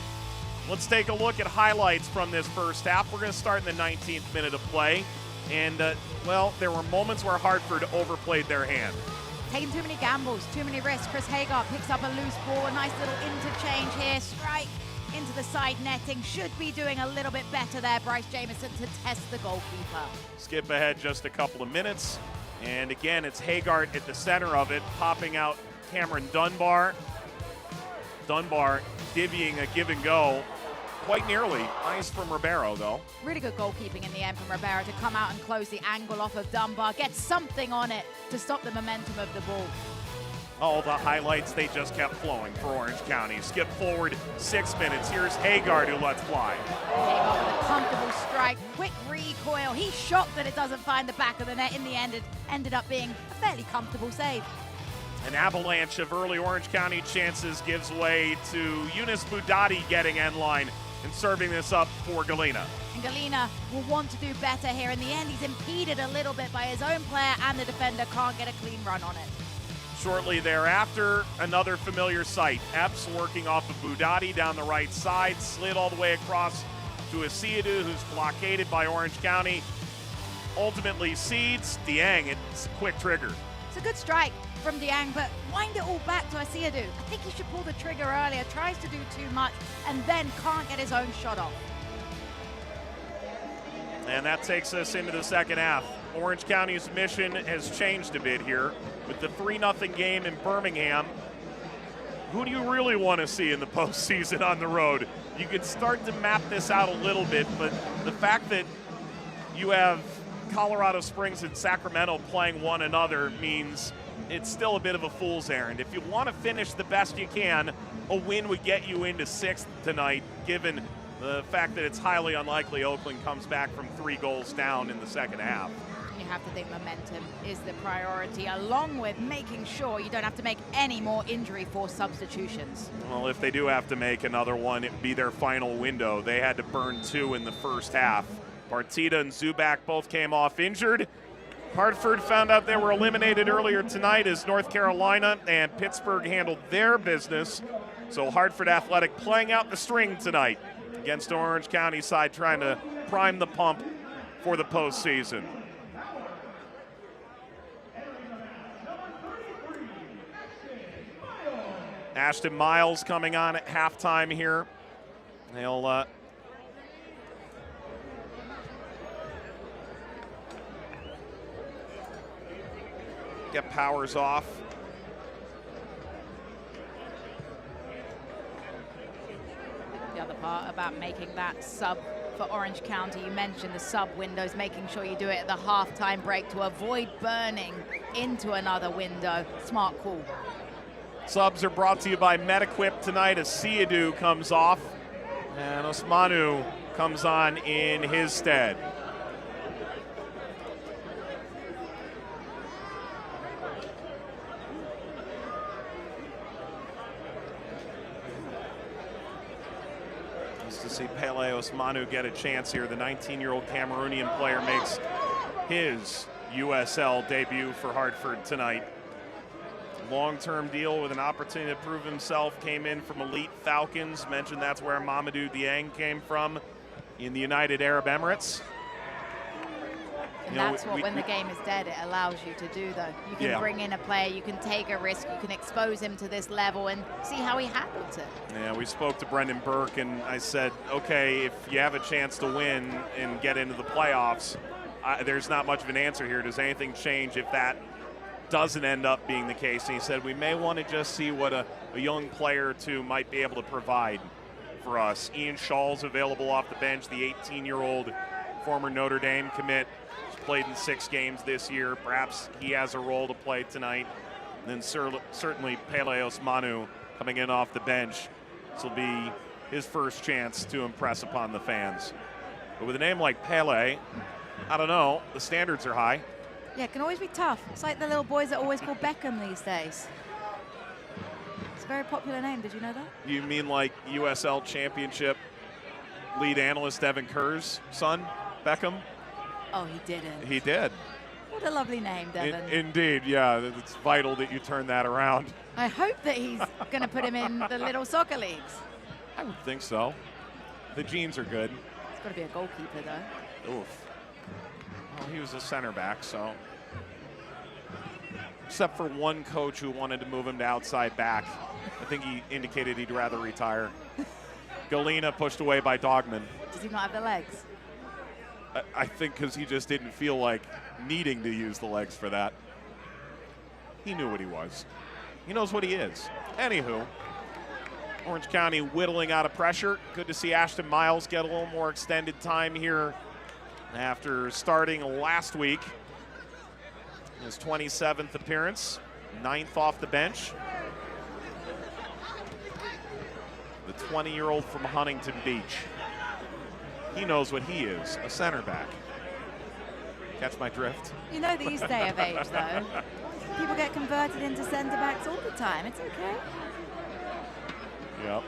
Let's take a look at highlights from this first half. We're going to start in the 19th minute of play. And, well, there were moments where Hartford overplayed their hand. Taking too many gambles, too many risks. Chris Hagar picks up a loose ball. A nice little interchange here. Strike into the side netting. Should be doing a little bit better there, Bryce Jamieson, to test the goalkeeper. Skip ahead just a couple of minutes. And again, it's Hagar at the center of it, popping out Cameron Dunbar. Dunbar divvying a give and go. Quite nearly. Nice from Ribeiro, though. Really good goalkeeping in the end from Ribeiro to come out and close the angle off of Dunbar. Get something on it to stop the momentum of the ball. All the highlights, they just kept flowing for Orange County. Skip forward 6 minutes. Here's Hagar who lets fly. Hagar with a comfortable strike. Quick recoil. He's shocked that it doesn't find the back of the net. In the end, it ended up being a fairly comfortable save. An avalanche of early Orange County chances gives way to Yunus Budati getting end line and serving this up for Galena. And Galena will want to do better here. In the end, he's impeded a little bit by his own player, and the defender can't get a clean run on it. Shortly thereafter, another familiar sight. Epps working off of Budati down the right side, slid all the way across to Asiadu, who's blockaded by Orange County. Ultimately cedes. Dieng, it's a quick trigger. It's a good strike from Dieng, but wind it all back to Asiadu. I think he should pull the trigger earlier, tries to do too much, and then can't get his own shot off. And that takes us into the second half. Orange County's mission has changed a bit here. With the 3-0 game in Birmingham, who do you really want to see in the postseason on the road? You could start to map this out a little bit, but the fact that you have Colorado Springs and Sacramento playing one another means it's still a bit of a fool's errand. If you want to finish the best you can, a win would get you into 6th tonight, given the fact that it's highly unlikely Oakland comes back from 3 goals down in the second half. You have to think momentum is the priority, along with making sure you don't have to make any more injury-forced substitutions. Well, if they do have to make another one, it'd be their final window. They had to burn 2 in the first half. Partita and Zubac both came off injured. Hartford found out they were eliminated earlier tonight as North Carolina and Pittsburgh handled their business. So Hartford Athletic playing out the string tonight against Orange County side trying to prime the pump for the postseason. Ashton Miles coming on at halftime here. They'll get Powers off. The other part about making that sub for Orange County, you mentioned the sub windows, making sure you do it at the halftime break to avoid burning into another window. Smart call. Subs are brought to you by MetaQuip tonight as Siadu comes off and Osmanu comes on in his stead. Just to see Pele Osmanu get a chance here. The 19-year-old Cameroonian player makes his USL debut for Hartford tonight. Long-term deal with an opportunity to prove himself. Came in from Elite Falcons. Mentioned that's where Mamadou Dieng came from in the United Arab Emirates. And that's what, when the game is dead, it allows you to do, though. You can bring in a player, you can take a risk, you can expose him to this level and see how he handles it. Yeah, we spoke to Brendan Burke, and I said, okay, if you have a chance to win and get into the playoffs, there's not much of an answer here. Does anything change if that doesn't end up being the case? And he said we may want to just see what a young player or two might be able to provide for us. Ian Shaw's available off the bench, the 18-year-old former Notre Dame commit. He's played in 6 games this year. Perhaps he has a role to play tonight. And then certainly Pele Osmanu coming in off the bench. This will be his first chance to impress upon the fans. But with a name like Pele, I don't know, the standards are high. Yeah, it can always be tough. It's like the little boys that always call Beckham these days. It's a very popular name, did you know that? You mean like USL Championship lead analyst Evan Kerr's son, Beckham? Oh, he didn't. He did. What a lovely name, Devin. Indeed, yeah. It's vital that you turn that around. I hope that he's going to put him in the little soccer leagues. I would think so. The genes are good. He's got to be a goalkeeper, though. Oof. Well, he was a center back, so. Except for one coach who wanted to move him to outside back. I think he indicated he'd rather retire. Galena pushed away by Dogman. Does he not have the legs? I think because he just didn't feel like needing to use the legs for that. He knew what he was. He knows what he is. Anywho, Orange County whittling out of pressure. Good to see Ashton Miles get a little more extended time here after starting last week. His 27th appearance, 9th off the bench. The 20-year-old from Huntington Beach. He knows what he is, a center back. Catch my drift? You know these day of age, though. People get converted into centre backs all the time. It's okay. Yep.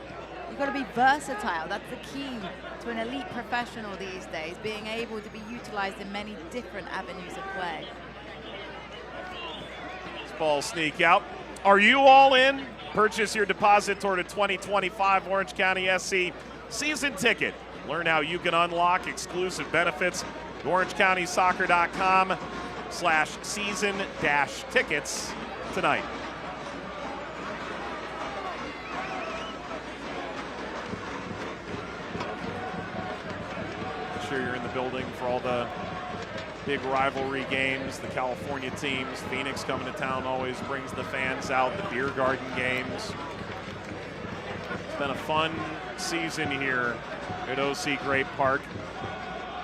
You've got to be versatile. That's the key to an elite professional these days, being able to be utilized in many different avenues of play. This ball sneak out. Are you all in? Purchase your deposit toward a 2025 Orange County SC season ticket. Learn how you can unlock exclusive benefits at orangecounysoccer.com/season-tickets tonight. I'm sure you're in the building for all the big rivalry games, the California teams. Phoenix coming to town always brings the fans out, the beer garden games. It's been a fun season here at OC Great Park.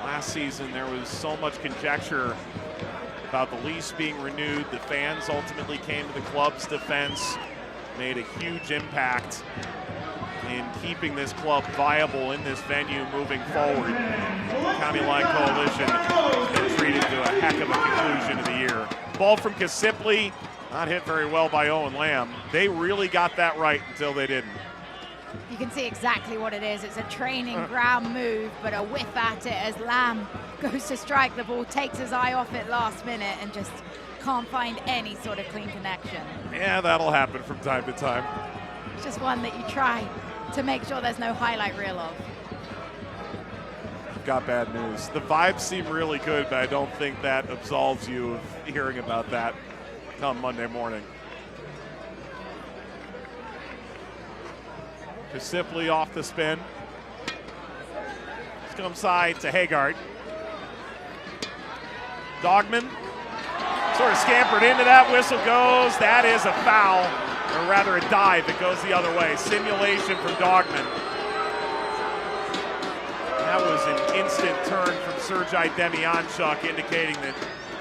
Last season there was so much conjecture about the lease being renewed. The fans ultimately came to the club's defense, made a huge impact in keeping this club viable in this venue moving forward. The County Line Coalition has been treated to a heck of a conclusion of the year. Ball from Kasipli, not hit very well by Owen Lamb. They really got that right until they didn't. You can see exactly what it is. It's a training ground move, but a whiff at it as Lamb goes to strike the ball, takes his eye off it last minute, and just can't find any sort of clean connection. Yeah, that'll happen from time to time. It's just one that you try to make sure there's no highlight reel of. Got bad news. The vibes seem really good, but I don't think that absolves you of hearing about that come Monday morning. Kasipli off the spin. Comes side to Hagart. Dogman sort of scampered into that. Whistle goes. That is a foul, or rather a dive. It goes the other way. Simulation from Dogman. That was an instant turn from Sergei Demianchuk, indicating that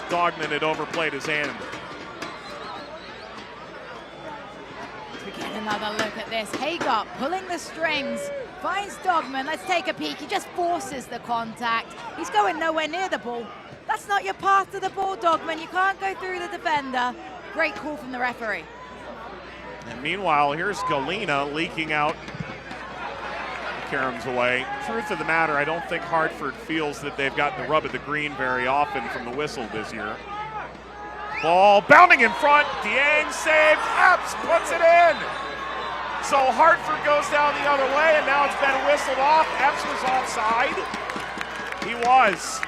Dogman had overplayed his hand. We get another look at this. Hagart pulling the strings, finds Dogman. Let's take a peek. He just forces the contact. He's going nowhere near the ball. That's not your path to the ball, Dogman. You can't go through the defender. Great call from the referee. And meanwhile, here's Galena leaking out. Karam's away. Truth of the matter, I don't think Hartford feels that they've gotten the rub of the green very often from the whistle this year. Ball bounding in front. Dieng saved. Epps puts it in. So Hartford goes down the other way, and now it's been whistled off. Epps was offside. He was.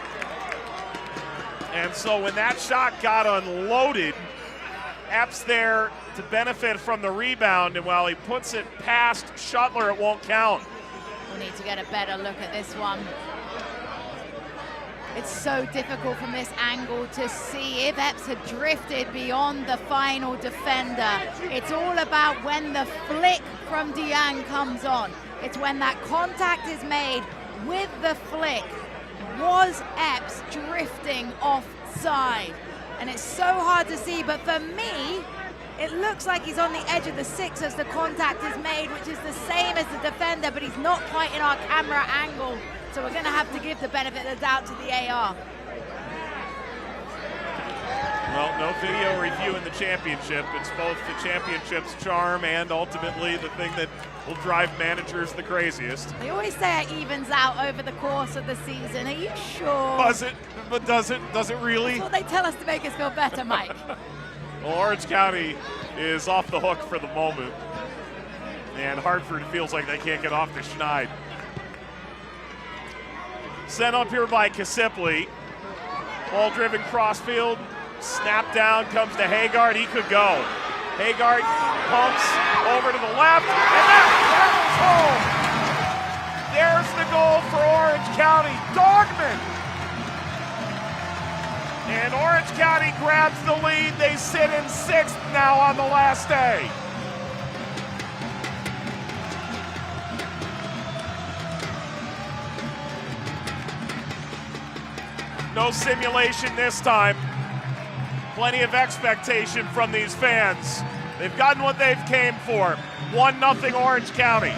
And so when that shot got unloaded, Epps there to benefit from the rebound, and while he puts it past Shuttler, it won't count. We'll need to get a better look at this one. It's so difficult from this angle to see if Epps had drifted beyond the final defender. It's all about when the flick from Dieng comes on. It's when that contact is made with the flick. Was Epps drifting offside? And it's so hard to see, but for me, it looks like he's on the edge of the 6 as the contact is made, which is the same as the defender, but he's not quite in our camera angle so we're going to have to give the benefit of the doubt to the AR. Well, no video review in the championship. It's both the championship's charm and ultimately the thing that will drive managers the craziest. They always say it evens out over the course of the season. Are you sure? Does it? But does it? Does it really? That's what they tell us to make us feel better, Mike. Well, Orange County is off the hook for the moment. And Hartford feels like they can't get off the schneid. Sent up here by Kasipli. Ball driven crossfield. Snap down, comes to Haggard. He could go. Haggard pumps over to the left, and that home. There's the goal for Orange County. Dogman. And Orange County grabs the lead. They sit in 6th now on the last day. No simulation this time. Plenty of expectation from these fans. They've gotten what they've came for. 1-0 Orange County.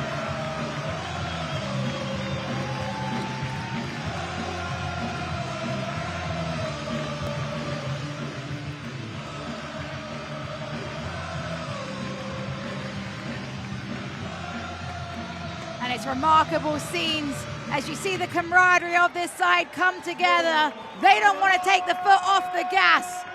And it's remarkable scenes as you see the camaraderie of this side come together. They don't want to take the foot off the gas.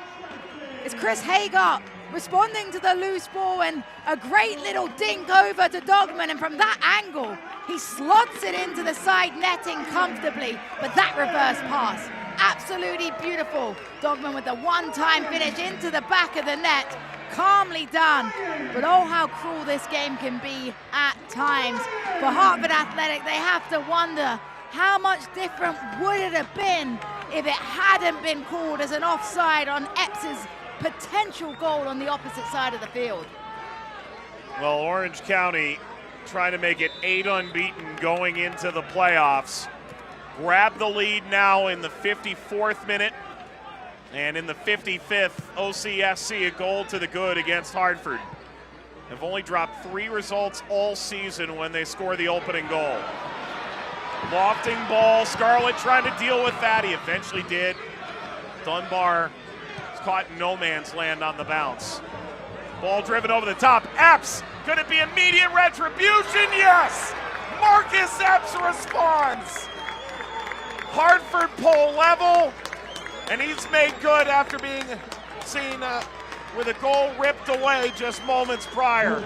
It's Chris Hagar responding to the loose ball and a great little dink over to Dogman, and from that angle he slots it into the side netting comfortably, but that reverse pass, absolutely beautiful. Dogman with the one-time finish into the back of the net, calmly done. But oh, how cruel this game can be at times. For Hartford Athletic, they have to wonder how much different would it have been if it hadn't been called as an offside on Epps' potential goal on the opposite side of the field. Well, Orange County trying to make it 8 unbeaten going into the playoffs. Grab the lead now in the 54th minute. And in the 55th, OCSC a goal to the good against Hartford. Have only dropped 3 results all season when they score the opening goal. Lofting ball, Scarlett trying to deal with that. He eventually did. Dunbar is caught in no man's land on the bounce. Ball driven over the top. Epps, could it be immediate retribution? Yes! Marcus Epps responds. Hartford pull level, and he's made good after being seen with a goal ripped away just moments prior.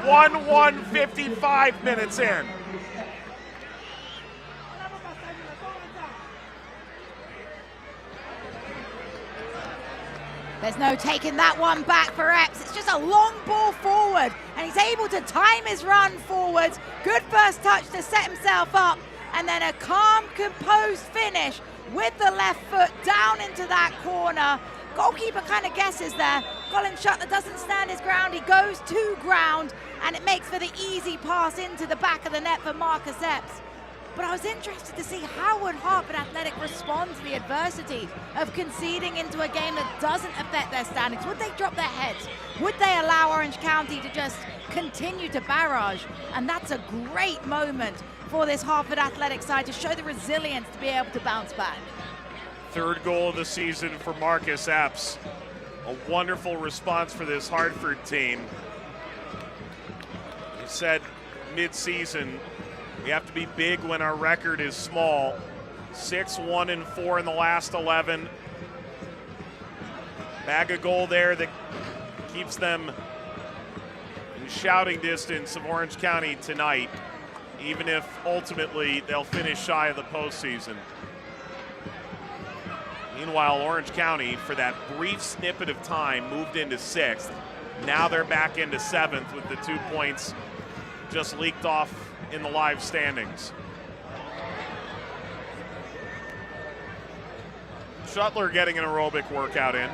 1-1, 55 minutes in. There's no taking that one back for Epps. It's just a long ball forward, and he's able to time his run forwards. Good first touch to set himself up, and then a calm, composed finish with the left foot down into that corner. Goalkeeper kind of guesses there. Colin Shuttler doesn't stand his ground. He goes to ground, and it makes for the easy pass into the back of the net for Marcus Epps. But I was interested to see how would Hartford Athletic respond to the adversity of conceding into a game that doesn't affect their standings. Would they drop their heads? Would they allow Orange County to just continue to barrage? And that's a great moment for this Hartford Athletic side to show the resilience to be able to bounce back. 3rd goal of the season for Marcus Epps. A wonderful response for this Hartford team. He said mid-season, we have to be big when our record is small. 6-1-4 in the last 11. Bag a goal there that keeps them in shouting distance of Orange County tonight, even if ultimately they'll finish shy of the postseason. Meanwhile, Orange County, for that brief snippet of time, moved into 6th. Now they're back into 7th with the 2 points just leaked off in the live standings. Shuttler getting an aerobic workout in.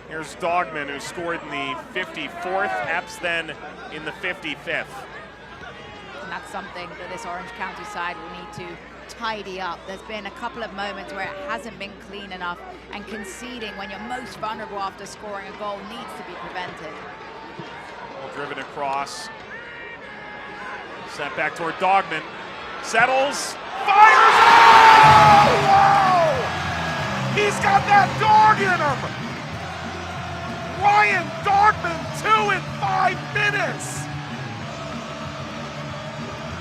Here's Dogman, who scored in the 54th, Epps then in the 55th. And that's something that this Orange County side will need to tidy up. There's been a couple of moments where it hasn't been clean enough, and conceding when you're most vulnerable after scoring a goal needs to be prevented. Ball driven across. Sent back toward Dogman. Settles. Fires. Oh! Whoa! He's got that dog in him. Ryan Dogman, 2 in 5 minutes.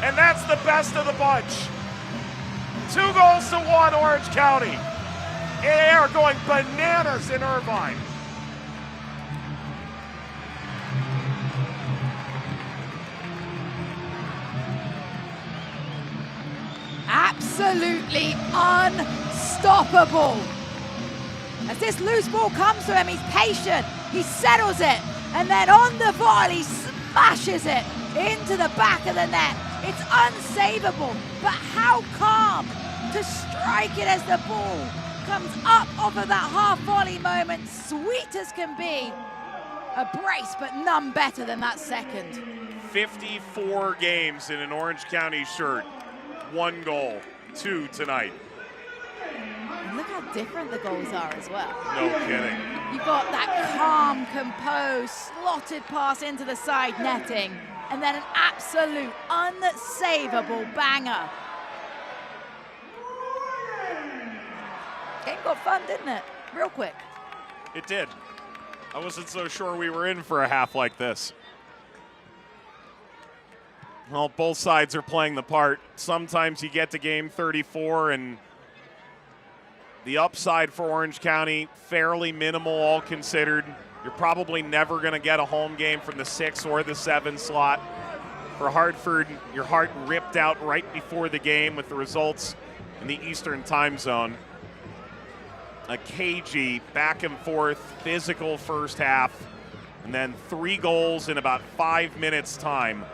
And that's the best of the bunch. 2 goals to 1, Orange County. They are going bananas in Irvine. Absolutely unstoppable. As this loose ball comes to him, he's patient, he settles it, and then on the volley, he smashes it into the back of the net. It's unsavable, but how calm to strike it as the ball comes up off of that half volley moment. Sweet as can be. A brace, but none better than that second. 54 games in an Orange County shirt. 1 goal, 2 tonight. And look how different the goals are as well. No kidding. You've got that calm, composed, slotted pass into the side netting, and then an absolute unsavable banger. Game got fun, didn't it? Real quick. It did. I wasn't so sure we were in for a half like this. Well, both sides are playing the part. Sometimes you get to game 34 and the upside for Orange County, fairly minimal all considered. You're probably never going to get a home game from the 6 or the 7 slot. For Hartford, your heart ripped out right before the game with the results in the Eastern time zone. A cagey, back and forth, physical first half, and then 3 goals in about 5 minutes time.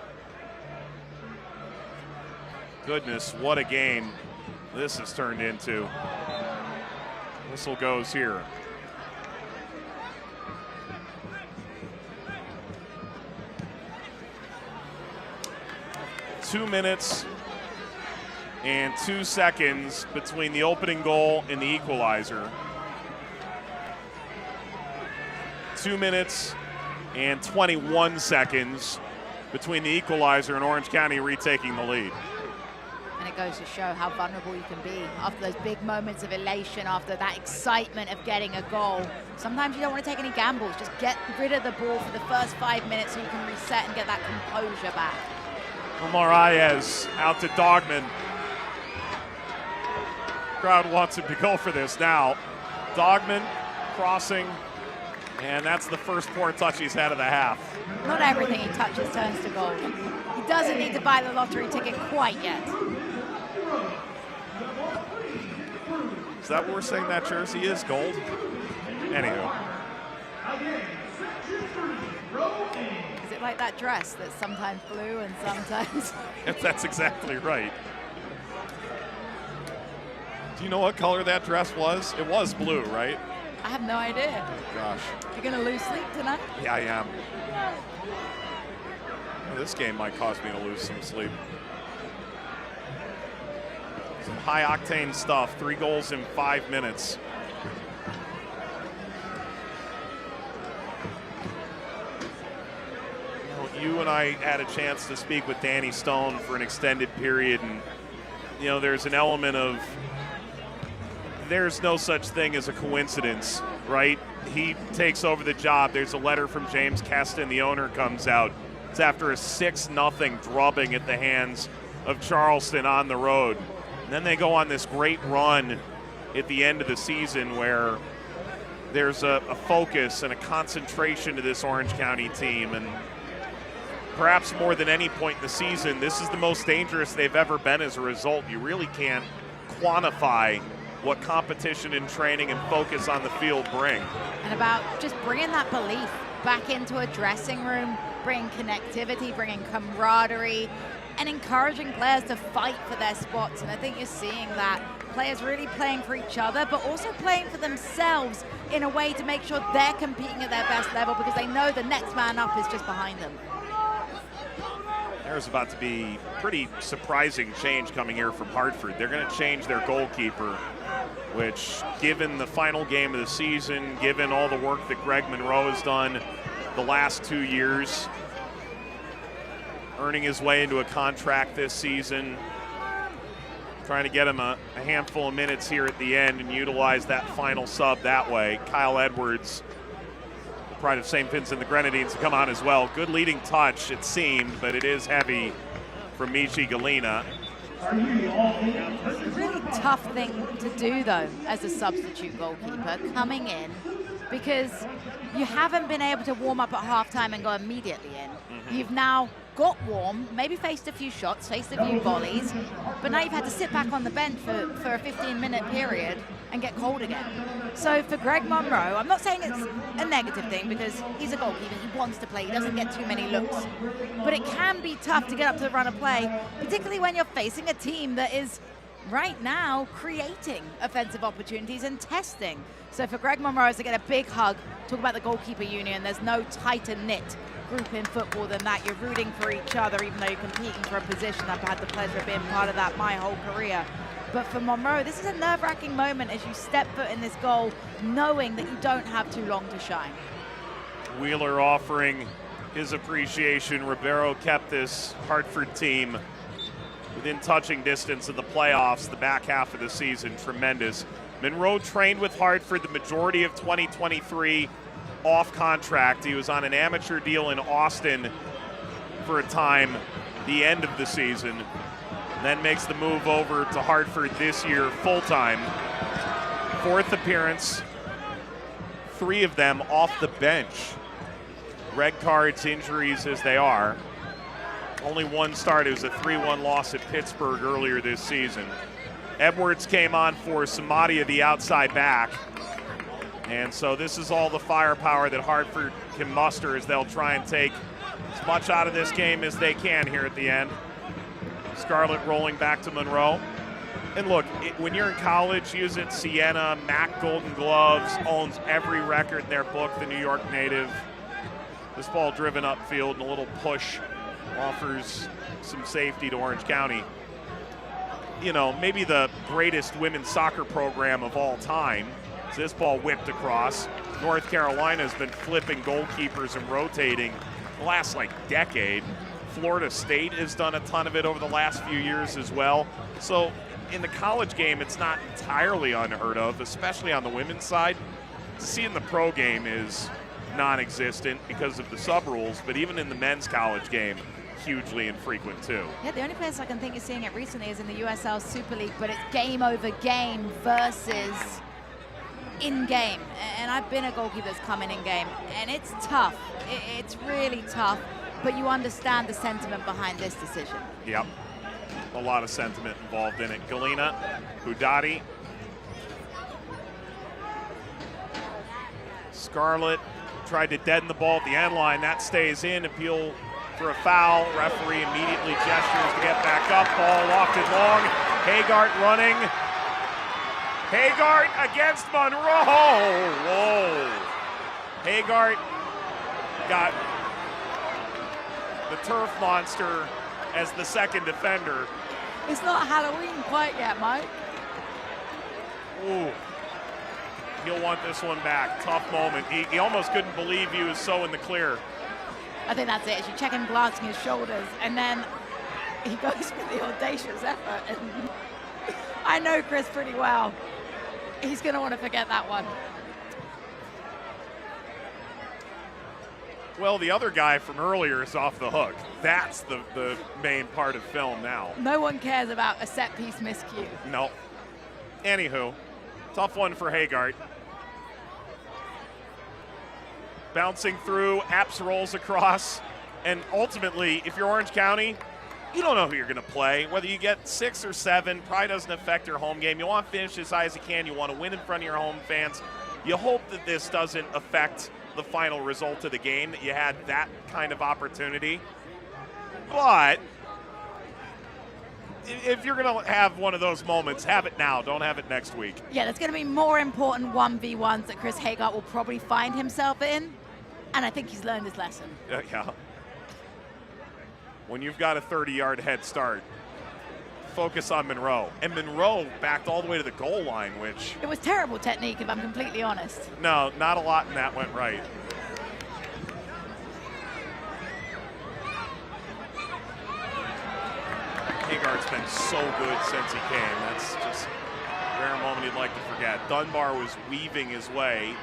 Goodness, what a game this has turned into. Whistle goes here. Two minutes and 2 seconds between the opening goal and the equalizer. 2 minutes and 21 seconds between the equalizer and Orange County retaking the lead. And it goes to show how vulnerable you can be after those big moments of elation, after that excitement of getting a goal. Sometimes you don't want to take any gambles. Just get rid of the ball for the first 5 minutes so you can reset and get that composure back. Moraes out to Dogman. Crowd wants him to go for this now. Dogman crossing, and that's the first poor touch he's had of the half. Not everything he touches turns to gold. He doesn't need to buy the lottery ticket quite yet. Is that what we're saying that jersey is, gold? Anywho. Is it like that dress that's sometimes blue and sometimes... That's exactly right. Do you know what color that dress was? It was blue, right? I have no idea. Oh, gosh. You're going to lose sleep tonight? Yeah, I am. Well, this game might cause me to lose some sleep. Some high-octane stuff. 3 goals in 5 minutes. You and I had a chance to speak with Danny Stone for an extended period, and you know, there's an element of there's no such thing as a coincidence, right? He takes over the job. There's a letter from James Keston, the owner, comes out. It's after a 6-0 drubbing at the hands of Charleston on the road. And then they go on this great run at the end of the season where there's a focus and a concentration to this Orange County team. And perhaps more than any point in the season, this is the most dangerous they've ever been as a result. You really can't quantify what competition and training and focus on the field bring. And about just bringing that belief back into a dressing room, bringing connectivity, bringing camaraderie, and encouraging players to fight for their spots. And I think you're seeing that. Players really playing for each other, but also playing for themselves in a way to make sure they're competing at their best level because they know the next man up is just behind them. There's about to be pretty surprising change coming here from Hartford. They're going to change their goalkeeper, which, given the final game of the season, given all the work that Greg Monroe has done the last 2 years, earning his way into a contract this season. Trying to get him a handful of minutes here at the end and utilize that final sub that way. Kyle Edwards, the pride of St. Vincent the Grenadines, to come on as well. Good leading touch, it seemed, but it is heavy from Michi Galina. Really tough thing to do, though, as a substitute goalkeeper, coming in, because you haven't been able to warm up at halftime and go immediately in. You've now got warm, maybe faced a few shots, faced a few volleys, but now you've had to sit back on the bench for a 15-minute period and get cold again. So for Greg Monroe, I'm not saying it's a negative thing because he's a goalkeeper, he wants to play, he doesn't get too many looks, but it can be tough to get up to the run of play, particularly when you're facing a team that is right now creating offensive opportunities and testing. So for Greg Monroe to get a big hug, talk about the goalkeeper union, there's no tighter knit group in football than that. You're rooting for each other even though you're competing for a position. I've had the pleasure of being part of that my whole career. But for Monroe, this is a nerve-wracking moment as you step foot in this goal, knowing that you don't have too long to shine. Wheeler offering his appreciation. Ribeiro kept this Hartford team within touching distance of the playoffs the back half of the season. Tremendous. Monroe trained with Hartford the majority of 2023 off contract. He was on an amateur deal in Austin for a time, the end of the season, then makes the move over to Hartford this year full-time. Fourth appearance, 3 of them off the bench. Red cards, injuries as they are. Only one start. It was a 3-1 loss at Pittsburgh earlier this season. Edwards came on for Samadia, the outside back. And so this is all the firepower that Hartford can muster as they'll try and take as much out of this game as they can here at the end. Scarlett rolling back to Monroe. And look, when you're in college, use it. Siena, Mac Golden Gloves, owns every record in their book, the New York native. This ball driven upfield and a little push offers some safety to Orange County. You know, maybe the greatest women's soccer program of all time. This ball whipped across. North Carolina's been flipping goalkeepers and rotating the last decade. Florida State has done a ton of it over the last few years as well. So in the college game, it's not entirely unheard of, especially on the women's side. To see in the pro game is non-existent because of the sub rules, but even in the men's college game, hugely infrequent too. Yeah, the only place I can think of seeing it recently is in the USL Super League, but it's game over game versus in-game. And I've been a goalkeeper that's come in game, and it's tough. It's really tough, but you understand the sentiment behind this decision. Yep, a lot of sentiment involved in it. Galina, Hudati, Scarlett tried to deaden the ball at the end line. That stays in. Appeal for a foul. Referee immediately gestures to get back up. Ball lofted long. Hagart running. Hagart against Monroe. Whoa. Hagart got the turf monster as the second defender. It's not Halloween quite yet, Mike. Ooh. He'll want this one back. Tough moment. He almost couldn't believe he was so in the clear. I think that's it. As you check him glancing his shoulders, and then he goes with the audacious effort. And I know Chris pretty well. He's going to want to forget that one. Well, the other guy from earlier is off the hook. That's the main part of film now. No one cares about a set-piece miscue. No. Anywho, tough one for Hagart. Bouncing through, Apps rolls across, and ultimately, if you're Orange County, you don't know who you're going to play. Whether you get 6 or 7, probably doesn't affect your home game. You want to finish as high as you can. You want to win in front of your home fans. You hope that this doesn't affect the final result of the game, that you had that kind of opportunity. But if you're going to have one of those moments, have it now. Don't have it next week. Yeah, there's going to be more important 1v1s that Chris Hagart will probably find himself in, and I think he's learned his lesson. Yeah. When you've got a 30-yard head start, focus on Monroe. And Monroe backed all the way to the goal line, which... It was terrible technique, if I'm completely honest. No, not a lot in that went right. Hagart's been so good since he came. That's just a rare moment he'd like to forget. Dunbar was weaving his way,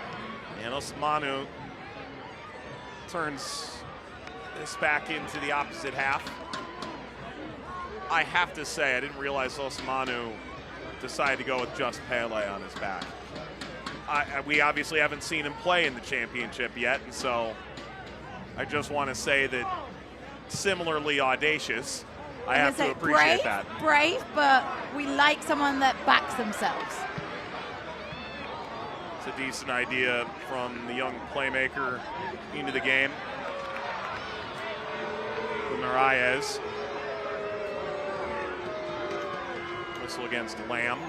and Osmanu turns this back into the opposite half. I have to say, I didn't realize Osmanu decided to go with just Pele on his back. We obviously haven't seen him play in the championship yet, and so I just want to say that similarly audacious, I have to appreciate that. Brave, but we like someone that backs themselves. It's a decent idea from the young playmaker into the game. Marias. Whistle against Lamb.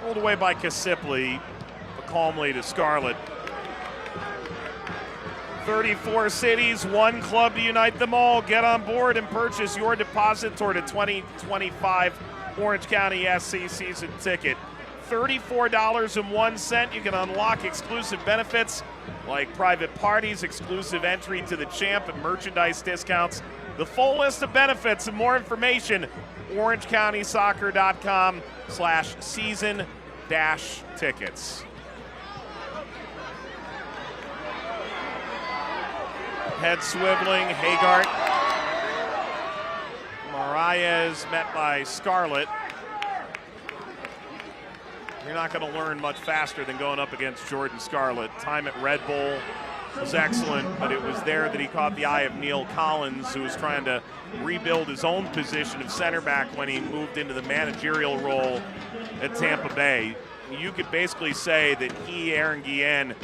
Pulled away by Kasipli, but calmly to Scarlett. 34 cities, one club to unite them all. Get on board and purchase your deposit toward a 2025 Orange County SC season ticket. $34.01. You can unlock exclusive benefits like private parties, exclusive entry to the champ, and merchandise discounts. The full list of benefits and more information, orangecountysoccer.com/season-tickets. Head swiveling, Hagart. Marias met by Scarlett. You're not going to learn much faster than going up against Jordan Scarlett. Time at Red Bull was excellent, but it was there that he caught the eye of Neil Collins, who was trying to rebuild his own position of center back when he moved into the managerial role at Tampa Bay. You could basically say that he, Aaron Guillen,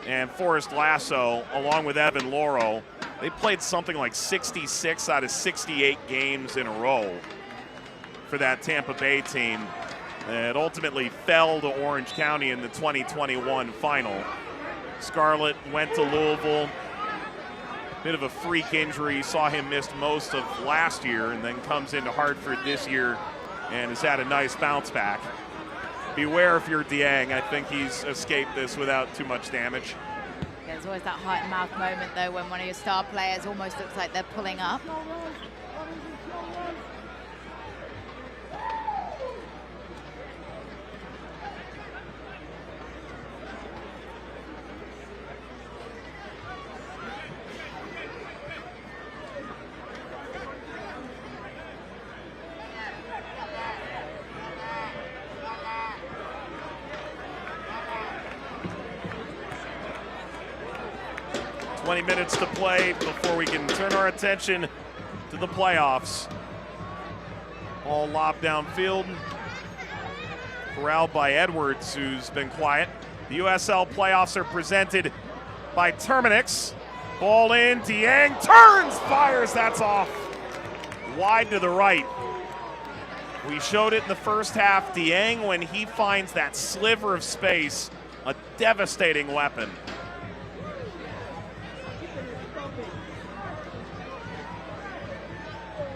and Forrest Lasso, along with Evan Loro, they played something like 66 out of 68 games in a row for that Tampa Bay team. It ultimately fell to Orange County in the 2021 final. Scarlett went to Louisville. Bit of a freak injury, saw him miss most of last year, and then comes into Hartford this year and has had a nice bounce back. Beware if you're Dieng. I think he's escaped this without too much damage. There's always that heart and mouth moment, though, when one of your star players almost looks like they're pulling up. 20 minutes to play before we can turn our attention to the playoffs. Ball lobbed downfield. Corralled by Edwards, who's been quiet. The USL playoffs are presented by Terminix. Ball in, Dieng turns, fires, that's off. Wide to the right. We showed it in the first half. Dieng, when he finds that sliver of space, a devastating weapon.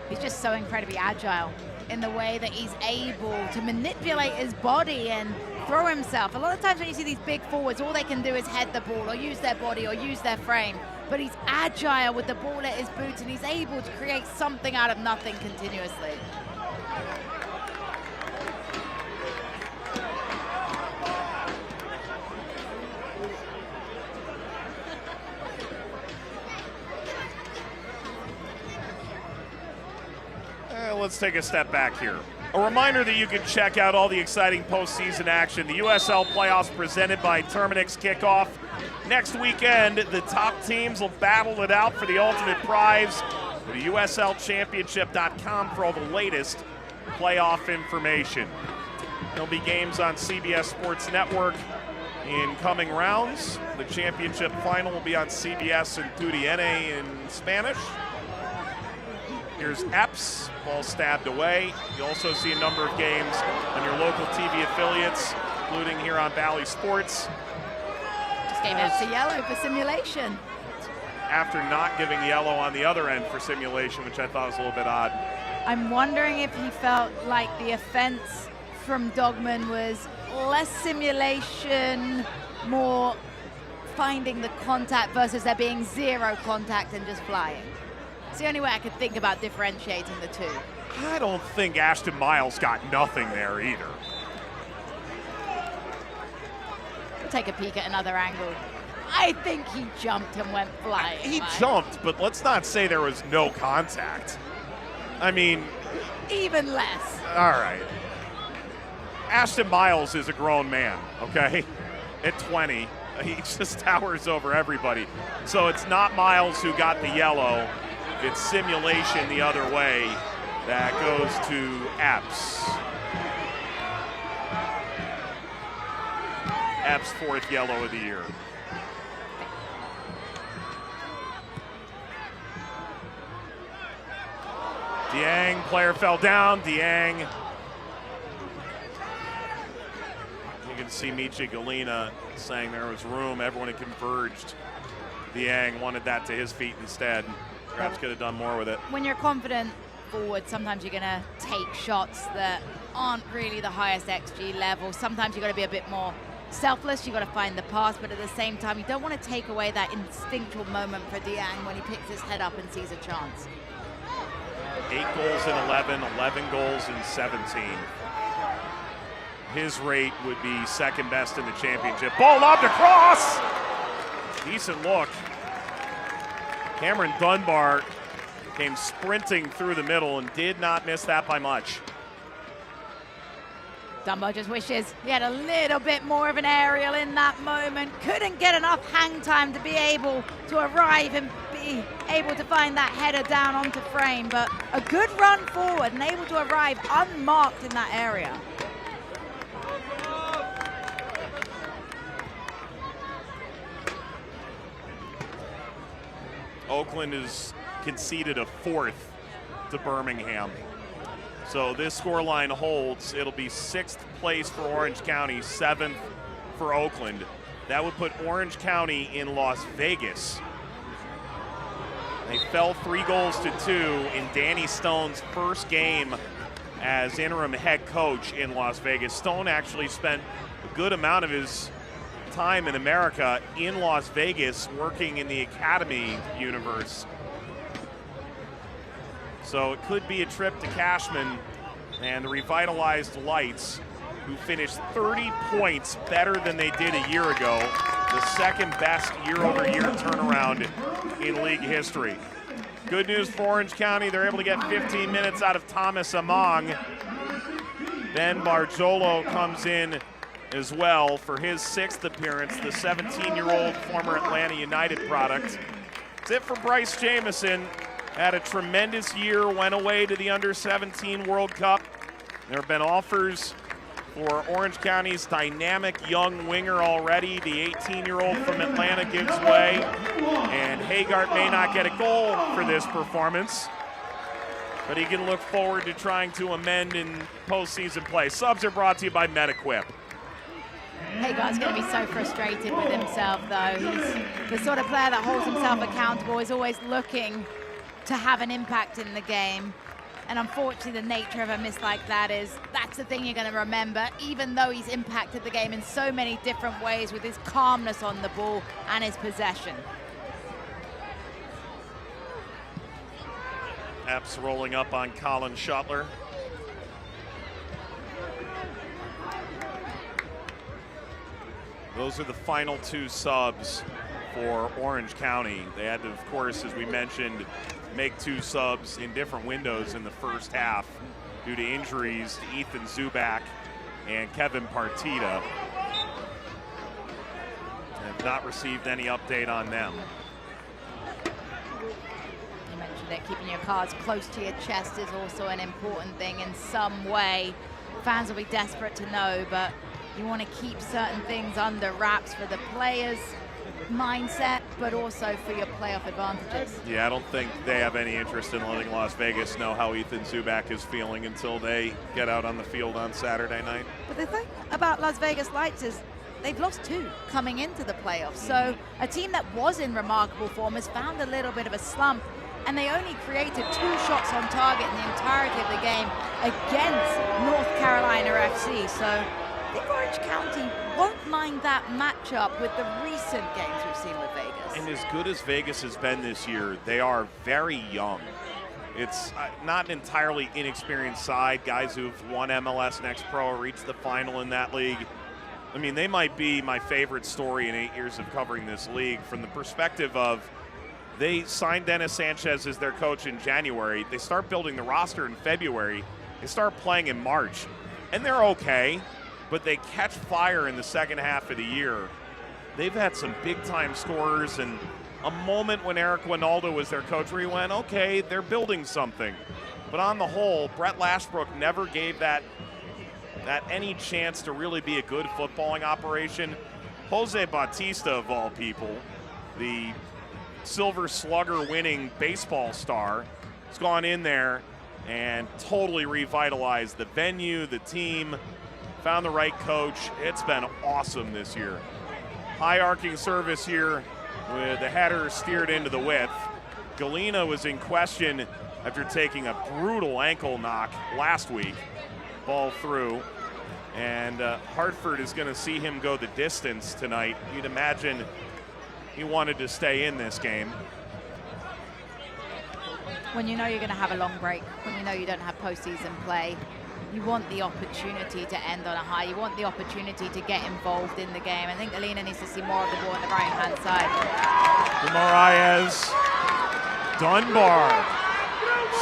He's just so incredibly agile in the way that he's able to manipulate his body and throw himself. A lot of times when you see these big forwards, all they can do is head the ball or use their body or use their frame. But he's agile with the ball at his boots, and he's able to create something out of nothing continuously. Let's take a step back here. A reminder that you can check out all the exciting postseason action. The USL playoffs presented by Terminix kickoff. Next weekend, the top teams will battle it out for the ultimate prize. Go to USLChampionship.com for all the latest playoff information. There'll be games on CBS Sports Network in coming rounds. The championship final will be on CBS and TUDN in Spanish. Here's Epps, ball stabbed away. You also see a number of games on your local TV affiliates including here on Valley Sports. Just gave out to yellow for simulation. After not giving yellow on the other end for simulation, which I thought was a little bit odd. I'm wondering if he felt like the offense from Dogman was less simulation, more finding the contact versus there being zero contact and just flying. It's the only way I could think about differentiating the two. I don't think Ashton Miles got nothing there either. We'll take a peek at another angle. I think he jumped and went flying. He jumped, but let's not say there was no contact. I mean, even less. All right. Ashton Miles is a grown man, okay? At 20, he just towers over everybody. So it's not Miles who got the yellow. It's simulation the other way. That goes to Epps. Epps' 4th yellow of the year. Dieng, player fell down. Dieng. You can see Michi Galina saying there was room. Everyone had converged. Dieng wanted that to his feet instead. Perhaps could have done more with it. When you're confident forward, sometimes you're going to take shots that aren't really the highest XG level. Sometimes you've got to be a bit more selfless. You've got to find the pass, but at the same time, you don't want to take away that instinctual moment for Dieng when he picks his head up and sees a chance. 8 goals in 11, 11 goals in 17. His rate would be second best in the championship. Ball lobbed across! Decent look. Cameron Dunbar came sprinting through the middle and did not miss that by much. Dunbar just wishes he had a little bit more of an aerial in that moment. Couldn't get enough hang time to be able to arrive and be able to find that header down onto frame, but a good run forward and able to arrive unmarked in that area. Oakland has conceded a 4th to Birmingham. So this scoreline holds. It'll be 6th place for Orange County, 7th for Oakland. That would put Orange County in Las Vegas. They fell 3 goals to 2 in Danny Stone's first game as interim head coach in Las Vegas. Stone actually spent a good amount of his time in America in Las Vegas working in the Academy universe. So it could be a trip to Cashman and the revitalized Lights, who finished 30 points better than they did a year ago, the second best year-over-year turnaround in league history. Good news for Orange County, they're able to get 15 minutes out of Thomas Among. Ben Barjolo comes in as well for his 6th appearance, the 17-year-old former Atlanta United product. That's it for Bryce Jamieson. Had a tremendous year, went away to the Under-17 World Cup. There have been offers for Orange County's dynamic young winger already. The 18-year-old from Atlanta gives way, and Hagart may not get a goal for this performance, but he can look forward to trying to amend in postseason play. Subs are brought to you by MetaQuip. Hagart's going to be so frustrated with himself, though. He's the sort of player that holds himself accountable, is always looking to have an impact in the game. And unfortunately, the nature of a miss like that is, that's the thing you're going to remember, even though he's impacted the game in so many different ways with his calmness on the ball and his possession. Epps rolling up on Colin Shuttler. Those are the final 2 subs for Orange County. They had to, of course, as we mentioned, make 2 subs in different windows in the first half due to injuries to Ethan Zubak and Kevin Partita. Have not received any update on them. You mentioned it, keeping your cards close to your chest is also an important thing in some way. Fans will be desperate to know, but you want to keep certain things under wraps for the players' mindset. but also for your playoff advantages. Yeah, I don't think they have any interest in letting Las Vegas know how Ethan Zubak is feeling until they get out on the field on Saturday night. But the thing about Las Vegas Lights is they've lost 2 coming into the playoffs. So a team that was in remarkable form has found a little bit of a slump, and they only created 2 shots on target in the entirety of the game against North Carolina FC. So I think Orange County won't mind that matchup with the recent games we've seen with Vegas. And as good as Vegas has been this year, they are very young. It's not an entirely inexperienced side, guys who've won MLS Next Pro or reached the final in that league. I mean, they might be my favorite story in 8 years of covering this league from the perspective of they signed Dennis Sanchez as their coach in January. They start building the roster in February. They start playing in March. And they're okay, but they catch fire in the second half of the year. They've had some big-time scorers, and a moment when Eric Winaldo was their coach where he went, okay, they're building something. But on the whole, Brett Lashbrook never gave that any chance to really be a good footballing operation. Jose Bautista, of all people, the Silver Slugger winning baseball star, has gone in there and totally revitalized the venue, the team, found the right coach. It's been awesome this year. High arcing service here with the header steered into the width. Galena was in question after taking a brutal ankle knock last week. Ball through. And Hartford is going to see him go the distance tonight. You'd imagine he wanted to stay in this game. When you know you're going to have a long break, when you know you don't have postseason play, you want the opportunity to end on a high. You want the opportunity to get involved in the game. I think Galena needs to see more of the ball on the right-hand side. Guimaraes, Dunbar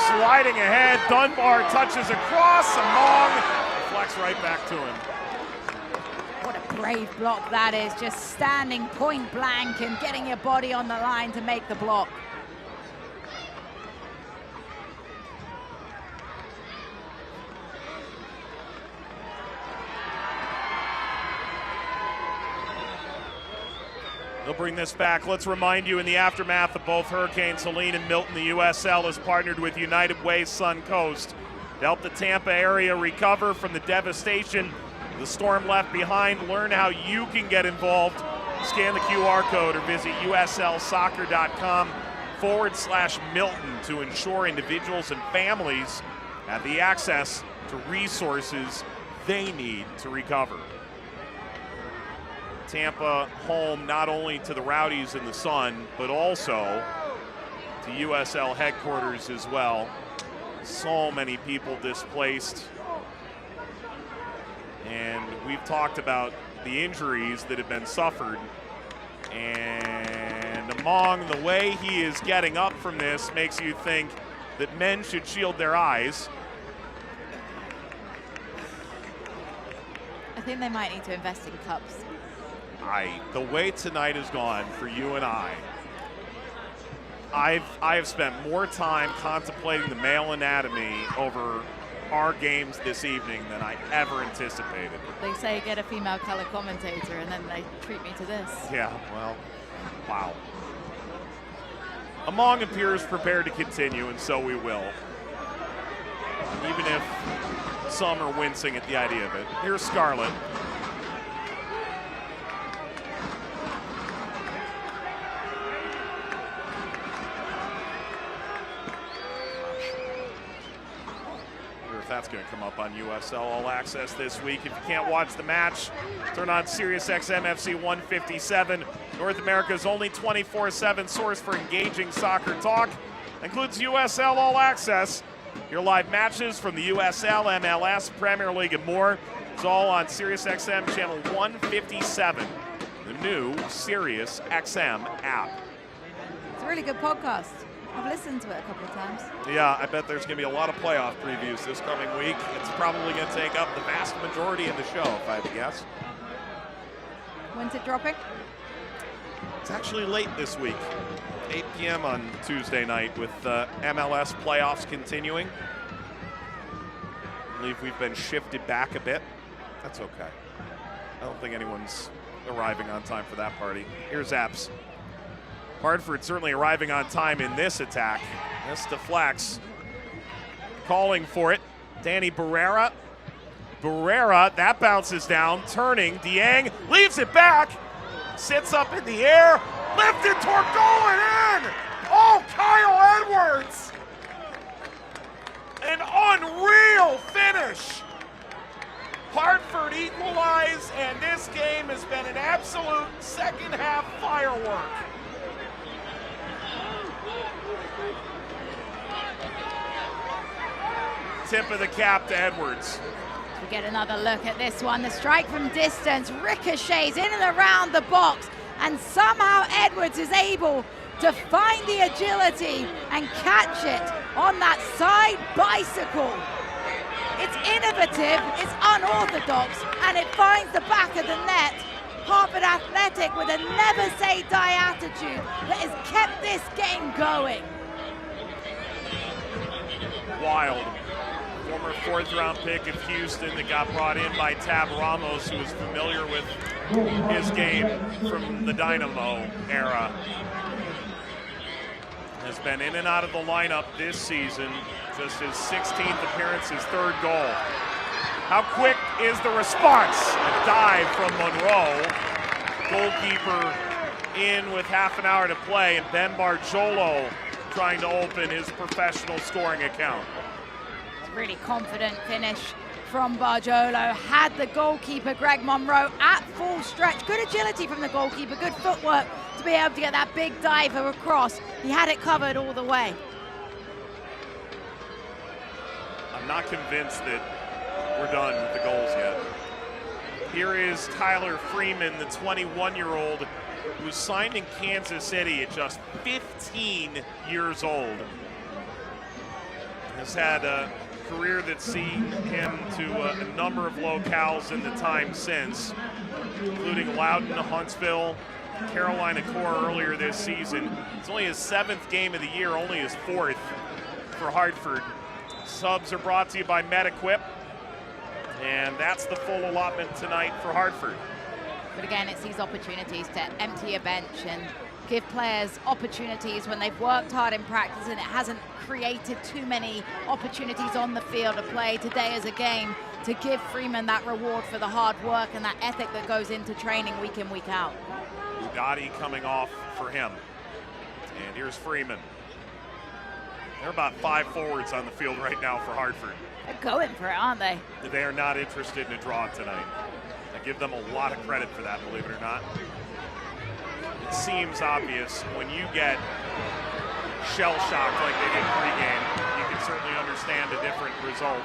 sliding ahead. Dunbar touches across. Among deflects right back to him. What a brave block that is, just standing point blank and getting your body on the line to make the block. They'll bring this back. Let's remind you, in the aftermath of both Hurricanes Helene and Milton, the USL has partnered with United Way Suncoast to help the Tampa area recover from the devastation the storm left behind. Learn how you can get involved. Scan the QR code or visit uslsoccer.com/Milton to ensure individuals and families have the access to resources they need to recover. Tampa home not only to the Rowdies and the Sun, but also to USL headquarters as well. So many people displaced. And we've talked about the injuries that have been suffered. And Among, the way he is getting up from this makes you think that men should shield their eyes. I think they might need to invest in cups. The way tonight has gone for you and I have spent more time contemplating the male anatomy over our games this evening than I ever anticipated. They say get a female color commentator and then they treat me to this. Yeah, well, wow. Among appears prepared to continue, and so we will. Even if some are wincing at the idea of it. Here's Scarlett. That's going to come up on USL All Access this week. If you can't watch the match, turn on SiriusXM FC 157, North America's only 24/7 source for engaging soccer talk. Includes USL All Access. Your live matches from the USL, MLS, Premier League, and more. It's all on SiriusXM channel 157, the new SiriusXM app. It's a really good podcast. I've listened to it a couple of times. Yeah, I bet there's going to be a lot of playoff previews this coming week. It's probably going to take up the vast majority of the show, if I had to guess. When's it dropping? It's actually late this week, 8 p.m. on Tuesday night, with MLS playoffs continuing. I believe we've been shifted back a bit. That's okay. I don't think anyone's arriving on time for that party. Here's Apps. Hartford certainly arriving on time in this attack. This deflects. Calling for it. Danny Barrera. Barrera, that bounces down. Turning. Dieng leaves it back. Sits up in the air. Lifted toward goal and in! Oh, Kyle Edwards! An unreal finish. Hartford equalize, and this game has been an absolute second half firework. Tip of the cap to Edwards. We get another look at this one. The strike from distance ricochets in and around the box, and somehow Edwards is able to find the agility and catch it on that side bicycle. It's innovative, it's unorthodox, and it finds the back of the net. Hartford Athletic with a never say die attitude that has kept this game going. Wild. Former fourth-round pick of Houston that got brought in by Tab Ramos, who is familiar with his game from the Dynamo era. Has been in and out of the lineup this season. Just his 16th appearance, his third goal. How quick is the response? A dive from Monroe. Goalkeeper in with half an hour to play, and Ben Barjolo trying to open his professional scoring account. Really confident finish from Barjolo. Had the goalkeeper, Greg Monroe, at full stretch. Good agility from the goalkeeper, good footwork to be able to get that big diver across. He had it covered all the way. I'm not convinced that we're done with the goals yet. Here is Tyler Freeman, the 21-year-old who signed in Kansas City at just 15 years old. Has had a career that's seen him to a number of locales in the time since, including Loudoun, Huntsville, Carolina Core earlier this season. It's only his 7th game of the year, only his 4th for Hartford. Subs are brought to you by MedEquip, and that's the full allotment tonight for Hartford. But again, it's these opportunities to empty a bench and give players opportunities when they've worked hard in practice, and it hasn't created too many opportunities on the field of play. Today is a game to give Freeman that reward for the hard work and that ethic that goes into training week in, week out. Bugatti coming off for him. And here's Freeman. There are about 5 forwards on the field right now for Hartford. They're going for it, aren't they? They are not interested in a draw tonight. I give them a lot of credit for that, believe it or not. It seems obvious when you get shell-shocked like they did pregame, you can certainly understand a different result.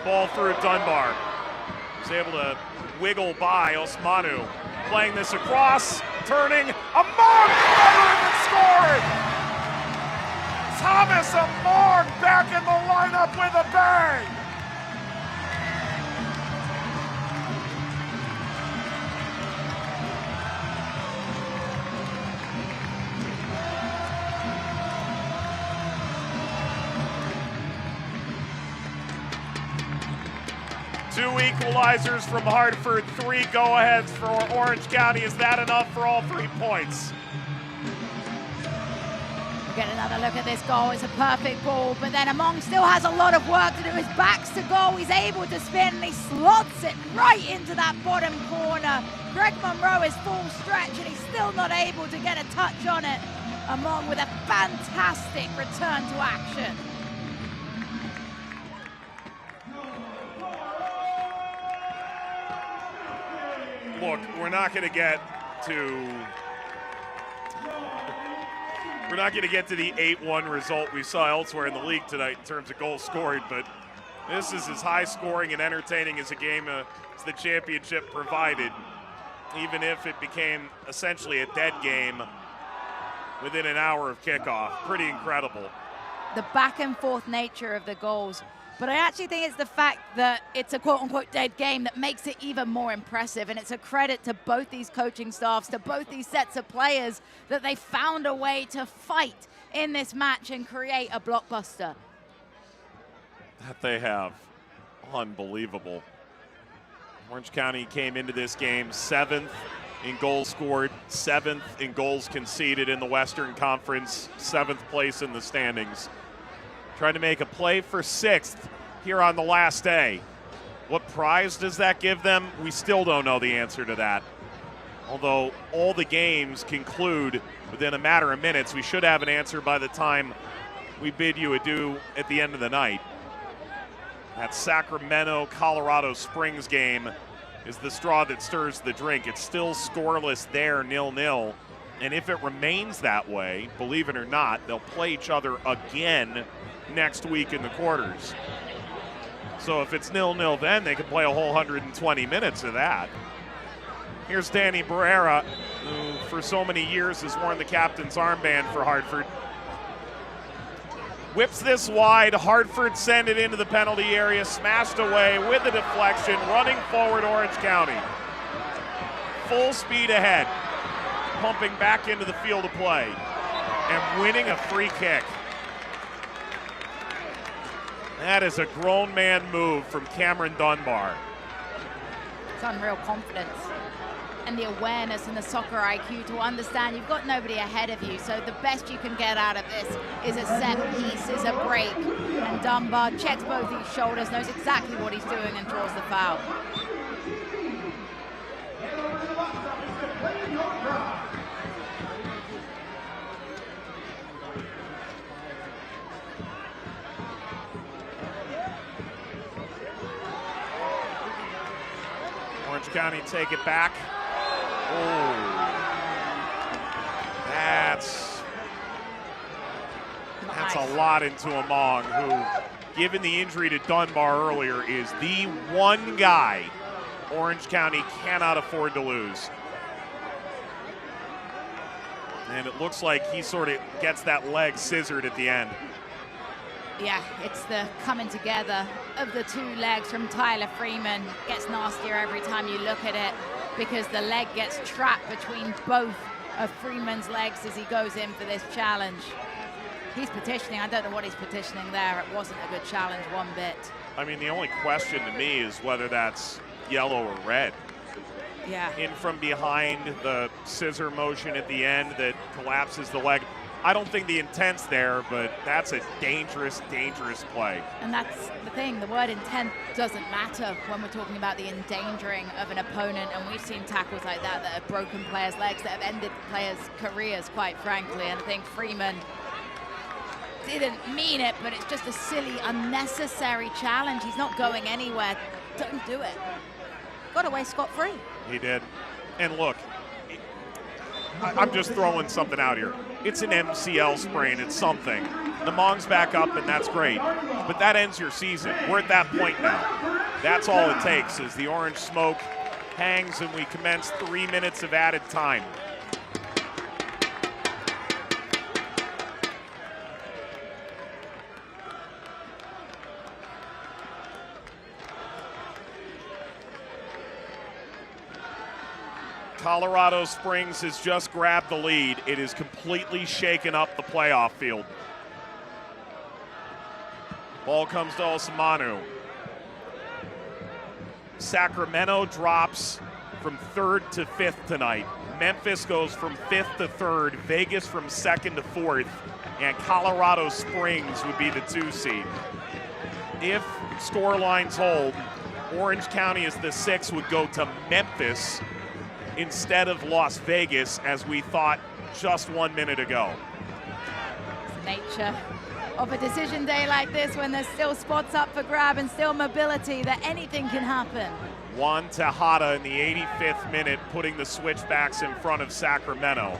Ball through Dunbar. He's able to wiggle by Osmanu. Playing this across, turning, Amon and scored! Thomas Amon back in the lineup with a bang! Two equalizers from Hartford, 3 go-aheads for Orange County. Is that enough for all 3 points? We'll get another look at this goal. It's a perfect ball, but then Among still has a lot of work to do. His back's to goal. He's able to spin, and he slots it right into that bottom corner. Greg Monroe is full stretch, and he's still not able to get a touch on it. Among with a fantastic return to action. Look, we're not going to get to the 8-1 result we saw elsewhere in the league tonight in terms of goals scored, but this is as high scoring and entertaining as a game as the championship provided, even if it became essentially a dead game within an hour of kickoff. Pretty incredible. The back and forth nature of the goals. But I actually think it's the fact that it's a quote-unquote dead game that makes it even more impressive. And it's a credit to both these coaching staffs, to both these sets of players, that they found a way to fight in this match and create a blockbuster. That they have. Unbelievable. Orange County came into this game 7th in goals scored, 7th in goals conceded in the Western Conference, 7th place in the standings. Trying to make a play for 6th here on the last day. What prize does that give them? We still don't know the answer to that. Although all the games conclude within a matter of minutes, we should have an answer by the time we bid you adieu at the end of the night. That Sacramento-Colorado Springs game is the straw that stirs the drink. It's still scoreless there, 0-0. And if it remains that way, believe it or not, they'll play each other again next week in the quarters. So if it's 0-0 then, they could play a whole 120 minutes of that. Here's Danny Barrera, who for so many years has worn the captain's armband for Hartford. Whips this wide, Hartford send it into the penalty area, smashed away with a deflection, running forward Orange County. Full speed ahead, pumping back into the field of play, and winning a free kick. That is a grown man move from Cameron Dunbar. It's unreal confidence and the awareness and the soccer IQ to understand you've got nobody ahead of you, so the best you can get out of this is a set piece, is a break. And Dunbar checks both his shoulders, knows exactly what he's doing, and draws the foul. Orange County take it back. Oh, that's a lot into Among, who, given the injury to Dunbar earlier, is the one guy Orange County cannot afford to lose. And it looks like he sort of gets that leg scissored at the end. Yeah, it's the coming together of the two legs from Tyler Freeman. Gets nastier every time you look at it because the leg gets trapped between both of Freeman's legs as he goes in for this challenge. He's petitioning. I don't know what he's petitioning there. It wasn't a good challenge one bit. I mean, the only question to me is whether that's yellow or red. Yeah. In from behind, the scissor motion at the end that collapses the leg. I don't think the intent's there, but that's a dangerous, dangerous play. And that's the thing, the word intent doesn't matter when we're talking about the endangering of an opponent, and we've seen tackles like that that have broken players' legs, that have ended players' careers, quite frankly. And I think Freeman didn't mean it, but it's just a silly, unnecessary challenge. He's not going anywhere. Don't do it. Got away scot-free. He did. And look, I'm just throwing something out here. It's an MCL sprain, it's something. Namong's back up, and that's great. But that ends your season. We're at that point now. That's all it takes, as the orange smoke hangs and we commence 3 minutes of added time. Colorado Springs has just grabbed the lead. It has completely shaken up the playoff field. Ball comes to Osamanu. Sacramento drops from 3rd to 5th tonight. Memphis goes from 5th to 3rd. Vegas from 2nd to 4th. And Colorado Springs would be the 2 seed. If score lines hold, Orange County as the 6 would go to Memphis instead of Las Vegas, as we thought just 1 minute ago. It's the nature of a decision day like this, when there's still spots up for grab and still mobility, that anything can happen. Juan Tejada in the 85th minute, putting the switchbacks in front of Sacramento.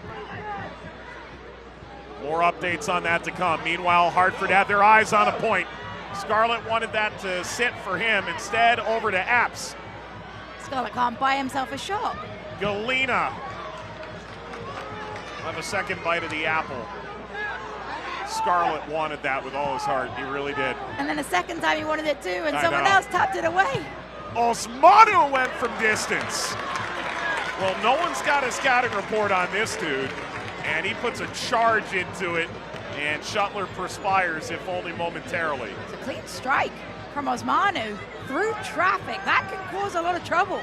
More updates on that to come. Meanwhile, Hartford had their eyes on a point. Scarlett wanted that to sit for him. Instead, over to Apps. Scarlett can't buy himself a shot. Galena have a second bite of the apple. Scarlett wanted that with all his heart. He really did. And then a second time he wanted it too, and someone else tapped it away. Osmanu went from distance. Well, no one's got a scouting report on this dude, and he puts a charge into it, and Shuttler perspires, if only momentarily. It's a clean strike from Osmanu through traffic. That can cause a lot of trouble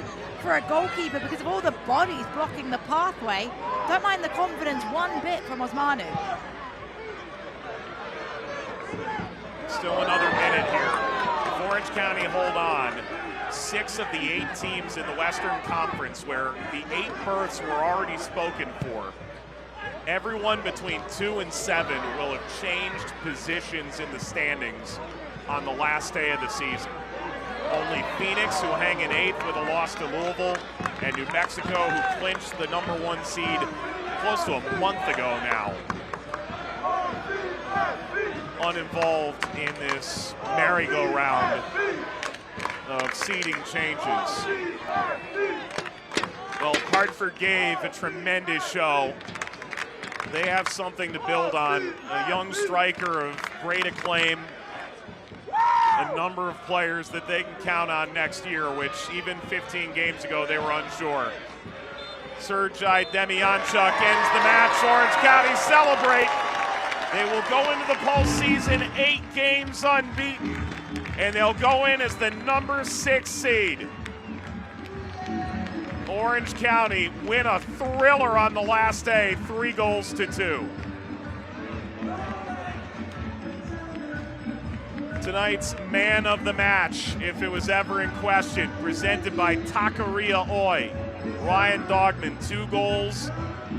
for a goalkeeper because of all the bodies blocking the pathway. Don't mind the confidence one bit from Osmanu. Still another minute here. If Orange County hold on, 6 of the 8 teams in the Western Conference, where the 8 berths were already spoken for, everyone between 2 and 7 will have changed positions in the standings on the last day of the season. Only Phoenix, who hang in 8th with a loss to Louisville, and New Mexico, who clinched the number 1 seed close to a month ago now, uninvolved in this merry-go-round of seeding changes. Well, Hartford gave a tremendous show. They have something to build on. A young striker of great acclaim, a number of players that they can count on next year, which even 15 games ago they were unsure. Sergei Demyanchuk ends the match. Orange County celebrate. They will go into the postseason 8 games unbeaten, and they'll go in as the number 6 seed. Orange County win a thriller on the last day, 3-2. Tonight's man of the match, if it was ever in question, presented by Taqueria Oi. Ryan Dogman, 2 goals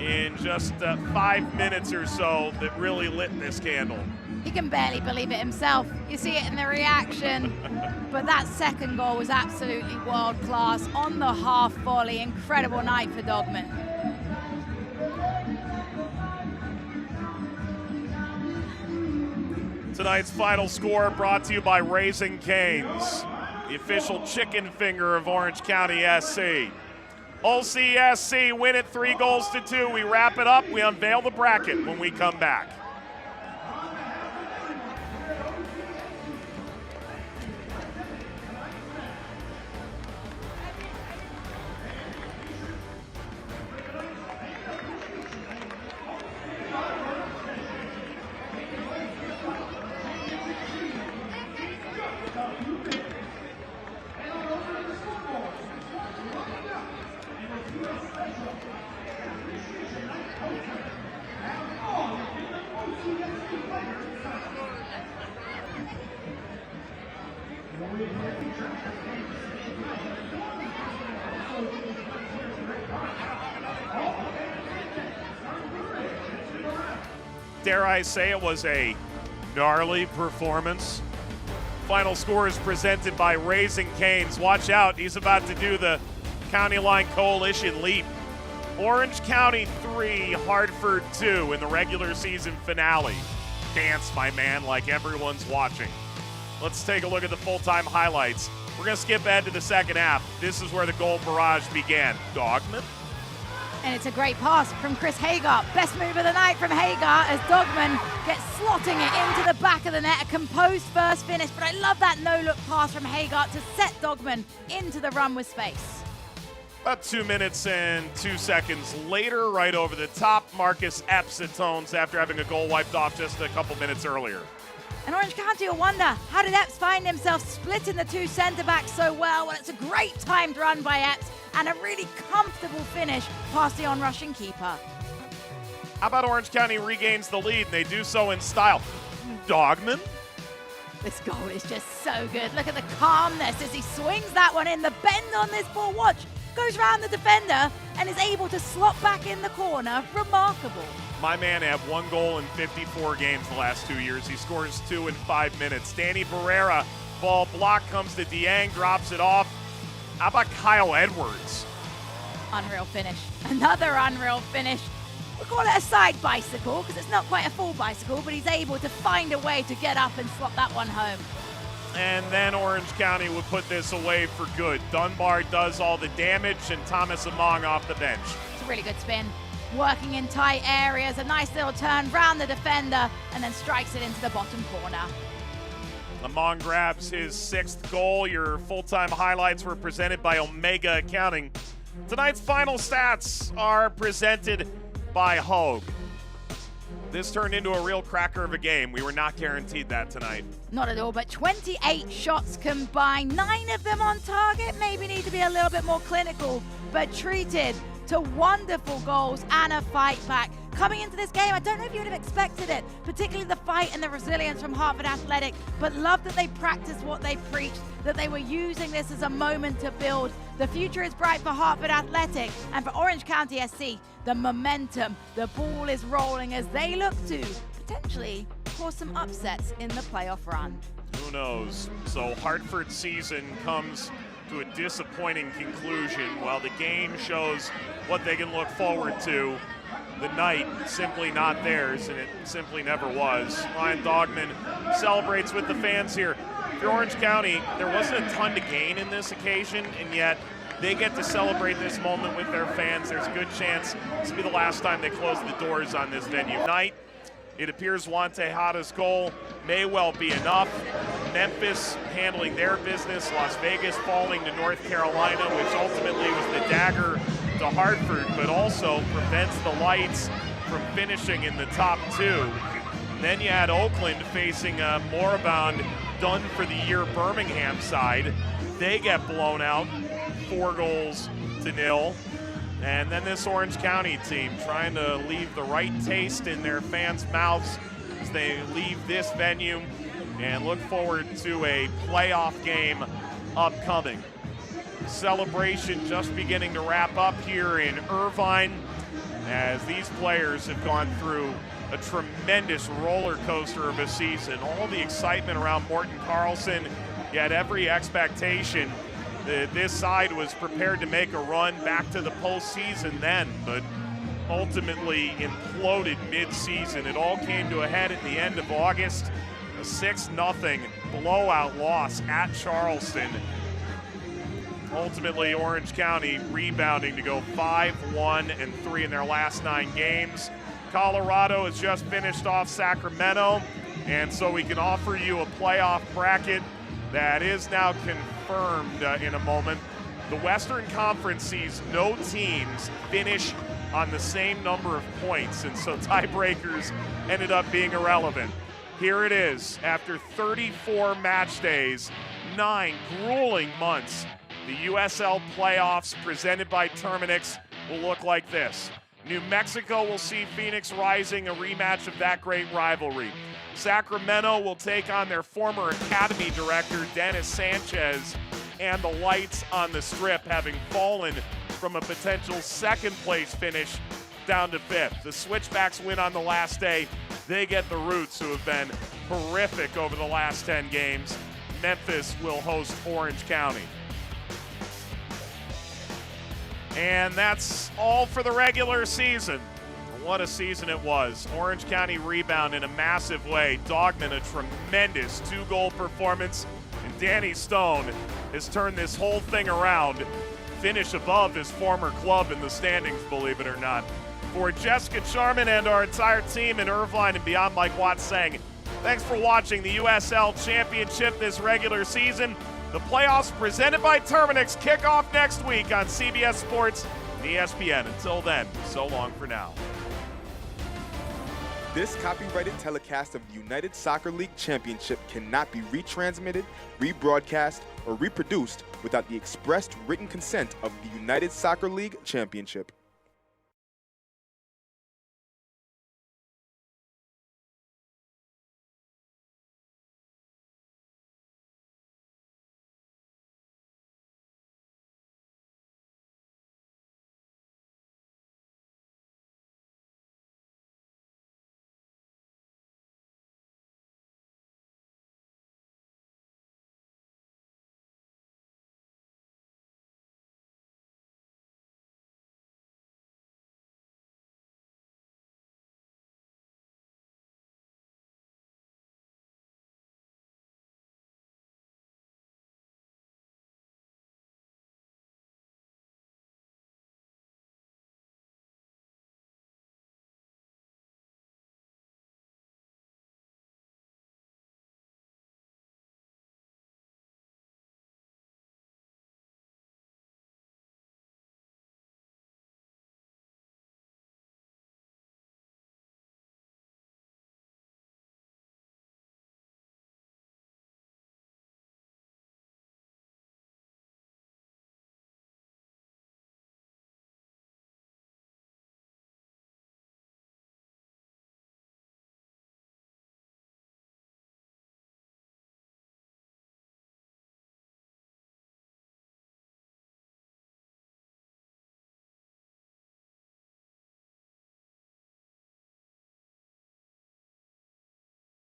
in just 5 minutes or so that really lit this candle. He can barely believe it himself. You see it in the reaction. But that second goal was absolutely world class on the half volley. Incredible night for Dogman. Tonight's final score brought to you by Raising Cane's, the official chicken finger of Orange County SC. OCSC win it 3-2. We wrap it up. We unveil the bracket when we come back. Dare I say it was a gnarly performance. Final score is presented by Raising Cane's. Watch out, he's about to do the County Line Coalition leap. Orange County 3, Hartford 2 in the regular season finale. Dance, my man, like everyone's watching. Let's take a look at the full-time highlights. We're going to skip ahead to the second half. This is where the goal barrage began. Dogman. And it's a great pass from Chris Hagar. Best move of the night from Hagar as Dogman gets slotting it into the back of the net. A composed first finish, but I love that no-look pass from Hagar to set Dogman into the run with space. About 2 minutes and 2 seconds later, right over the top, Marcus Epps atones after having a goal wiped off just a couple minutes earlier. And Orange County will wonder, how did Epps find himself splitting the 2 centre-backs so well? Well, it's a great timed run by Epps and a really comfortable finish past the on-rushing keeper. How about Orange County regains the lead? They do so in style. Dogman. This goal is just so good. Look at the calmness as he swings that one in. The bend on this ball, watch, goes around the defender and is able to slot back in the corner. Remarkable. My man had 1 goal in 54 games the last 2 years. He scores 2 in 5 minutes. Danny Barrera, ball block, comes to Dieng, drops it off. How about Kyle Edwards? Unreal finish. Another unreal finish. We'll call it a side bicycle because it's not quite a full bicycle, but he's able to find a way to get up and slot that one home. And then Orange County would put this away for good. Dunbar does all the damage and Thomas Among off the bench. It's a really good spin. Working in tight areas, a nice little turn round the defender and then strikes it into the bottom corner. Among grabs his 6th goal. Your full-time highlights were presented by Omega Accounting. Tonight's final stats are presented by Hogue. this turned into a real cracker of a game. We were not guaranteed that tonight. Not at all, but 28 shots combined, 9 of them on target. Maybe need to be a little bit more clinical, but treated to wonderful goals and a fight back. Coming into this game, I don't know if you would have expected it, particularly the fight and the resilience from Hartford Athletic, but love that they practiced what they preached, that they were using this as a moment to build. The future is bright for Hartford Athletic, and for Orange County SC, the momentum, the ball is rolling as they look to potentially cause some upsets in the playoff run. Who knows? So Hartford's season comes to a disappointing conclusion while the game shows what they can look forward to. The night simply not theirs, and it simply never was. Ryan Dogman celebrates with the fans here. For Orange County, there wasn't a ton to gain in this occasion, and yet they get to celebrate this moment with their fans. There's a good chance this will be the last time they close the doors on this venue. Tonight, it appears Juan Tejada's goal may well be enough. Memphis handling their business, Las Vegas falling to North Carolina, which ultimately was the dagger to Hartford, but also prevents the Lights from finishing in the top 2. And then you had Oakland facing a moribund, done-for-the-year Birmingham side. They get blown out 4-0. And then this Orange County team trying to leave the right taste in their fans' mouths as they leave this venue and look forward to a playoff game upcoming. Celebration just beginning to wrap up here in Irvine as these players have gone through a tremendous roller coaster of a season. All the excitement around Morton Carlson, yet every expectation that this side was prepared to make a run back to the postseason then, but ultimately imploded mid-season. It all came to a head at the end of August. A 6-0 blowout loss at Charleston. Ultimately, Orange County rebounding to go 5-1-3 in their last 9 games. Colorado has just finished off Sacramento, and so we can offer you a playoff bracket that is now confirmed in a moment. The Western Conference sees no teams finish on the same number of points, and so tiebreakers ended up being irrelevant. Here it is, after 34 match days, 9 grueling months, the USL playoffs presented by Terminix will look like this. New Mexico will see Phoenix Rising, a rematch of that great rivalry. Sacramento will take on their former Academy director, Dennis Sanchez, and the Lights on the Strip, having fallen from a potential 2nd place finish down to 5th. The Switchbacks win on the last day. They get the Roots, who have been horrific over the last 10 games. Memphis will host Orange County. And that's all for the regular season. What a season it was. Orange County rebound in a massive way. Dogman, a tremendous 2-goal performance. And Danny Stone has turned this whole thing around. Finish above his former club in the standings, believe it or not. For Jessica Charman and our entire team in Irvine and beyond, Mike Watts saying, thanks for watching the USL Championship this regular season. The playoffs presented by Terminix kick off next week on CBS Sports and ESPN. Until then, so long for now. This copyrighted telecast of the United Soccer League Championship cannot be retransmitted, rebroadcast, or reproduced without the expressed written consent of the United Soccer League Championship.